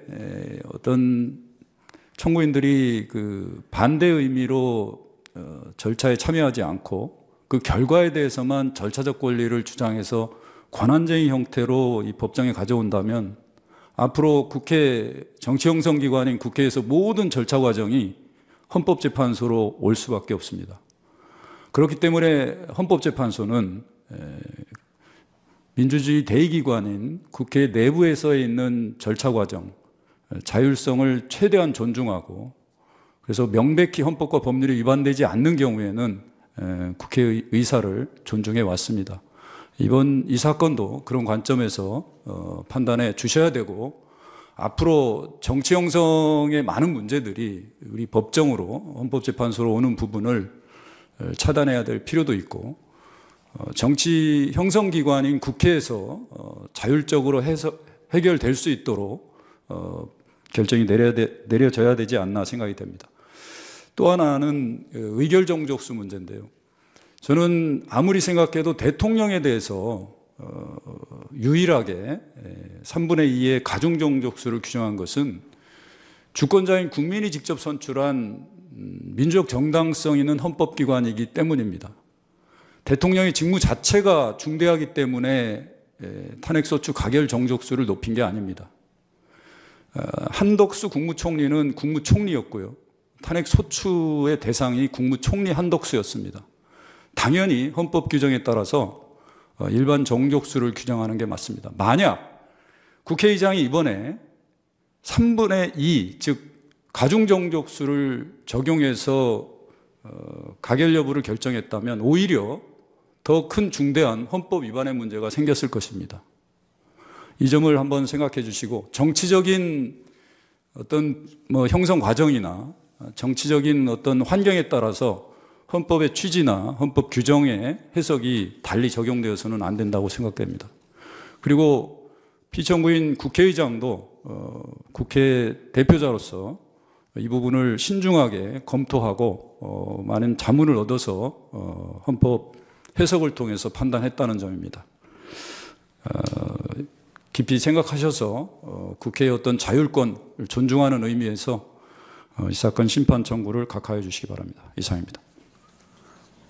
어떤 청구인들이 그 반대 의미로 절차에 참여하지 않고 그 결과에 대해서만 절차적 권리를 주장해서 권한쟁의 형태로 이 법정에 가져온다면 앞으로 국회 정치형성기관인 국회에서 모든 절차 과정이 헌법재판소로 올 수밖에 없습니다. 그렇기 때문에 헌법재판소는 민주주의 대의기관인 국회 내부에서 있는 절차 과정, 자율성을 최대한 존중하고 그래서 명백히 헌법과 법률이 위반되지 않는 경우에는 국회의 의사를 존중해 왔습니다. 이번 이 사건도 그런 관점에서 판단해 주셔야 되고 앞으로 정치 형성의 많은 문제들이 우리 법정으로 헌법재판소로 오는 부분을 차단해야 될 필요도 있고 정치 형성기관인 국회에서 자율적으로 해결될 수 있도록 결정이 내려져야 되지 않나 생각이 됩니다. 또 하나는 의결정족수 문제인데요. 저는 아무리 생각해도 대통령에 대해서 유일하게 3분의 2의 가중정족수를 규정한 것은 주권자인 국민이 직접 선출한 민주적 정당성 있는 헌법기관이기 때문입니다. 대통령의 직무 자체가 중대하기 때문에 탄핵소추 가결 정족수를 높인 게 아닙니다. 한덕수 국무총리는 국무총리였고요. 탄핵소추의 대상이 국무총리 한덕수였습니다. 당연히 헌법 규정에 따라서 일반 정족수를 규정하는 게 맞습니다. 만약 국회의장이 이번에 3분의 2, 즉 가중정족수를 적용해서 가결 여부를 결정했다면 오히려 더 큰 중대한 헌법 위반의 문제가 생겼을 것입니다. 이 점을 한번 생각해 주시고 정치적인 어떤 형성 과정이나 정치적인 어떤 환경에 따라서 헌법의 취지나 헌법 규정의 해석이 달리 적용되어서는 안 된다고 생각됩니다. 그리고 피청구인 국회의장도 국회 대표자로서 이 부분을 신중하게 검토하고 많은 자문을 얻어서 헌법 해석을 통해서 판단했다는 점입니다. 깊이 생각하셔서 국회의 어떤 자율권을 존중하는 의미에서 이 사건 심판 청구를 각하해 주시기 바랍니다. 이상입니다.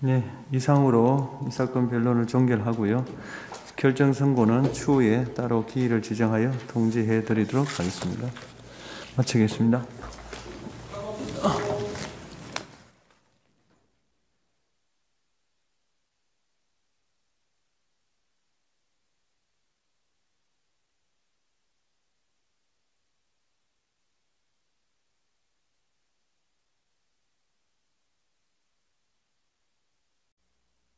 네, 이상으로 이 사건 변론을 종결하고요. 결정 선고는 추후에 따로 기일을 지정하여 통지해 드리도록 하겠습니다. 마치겠습니다.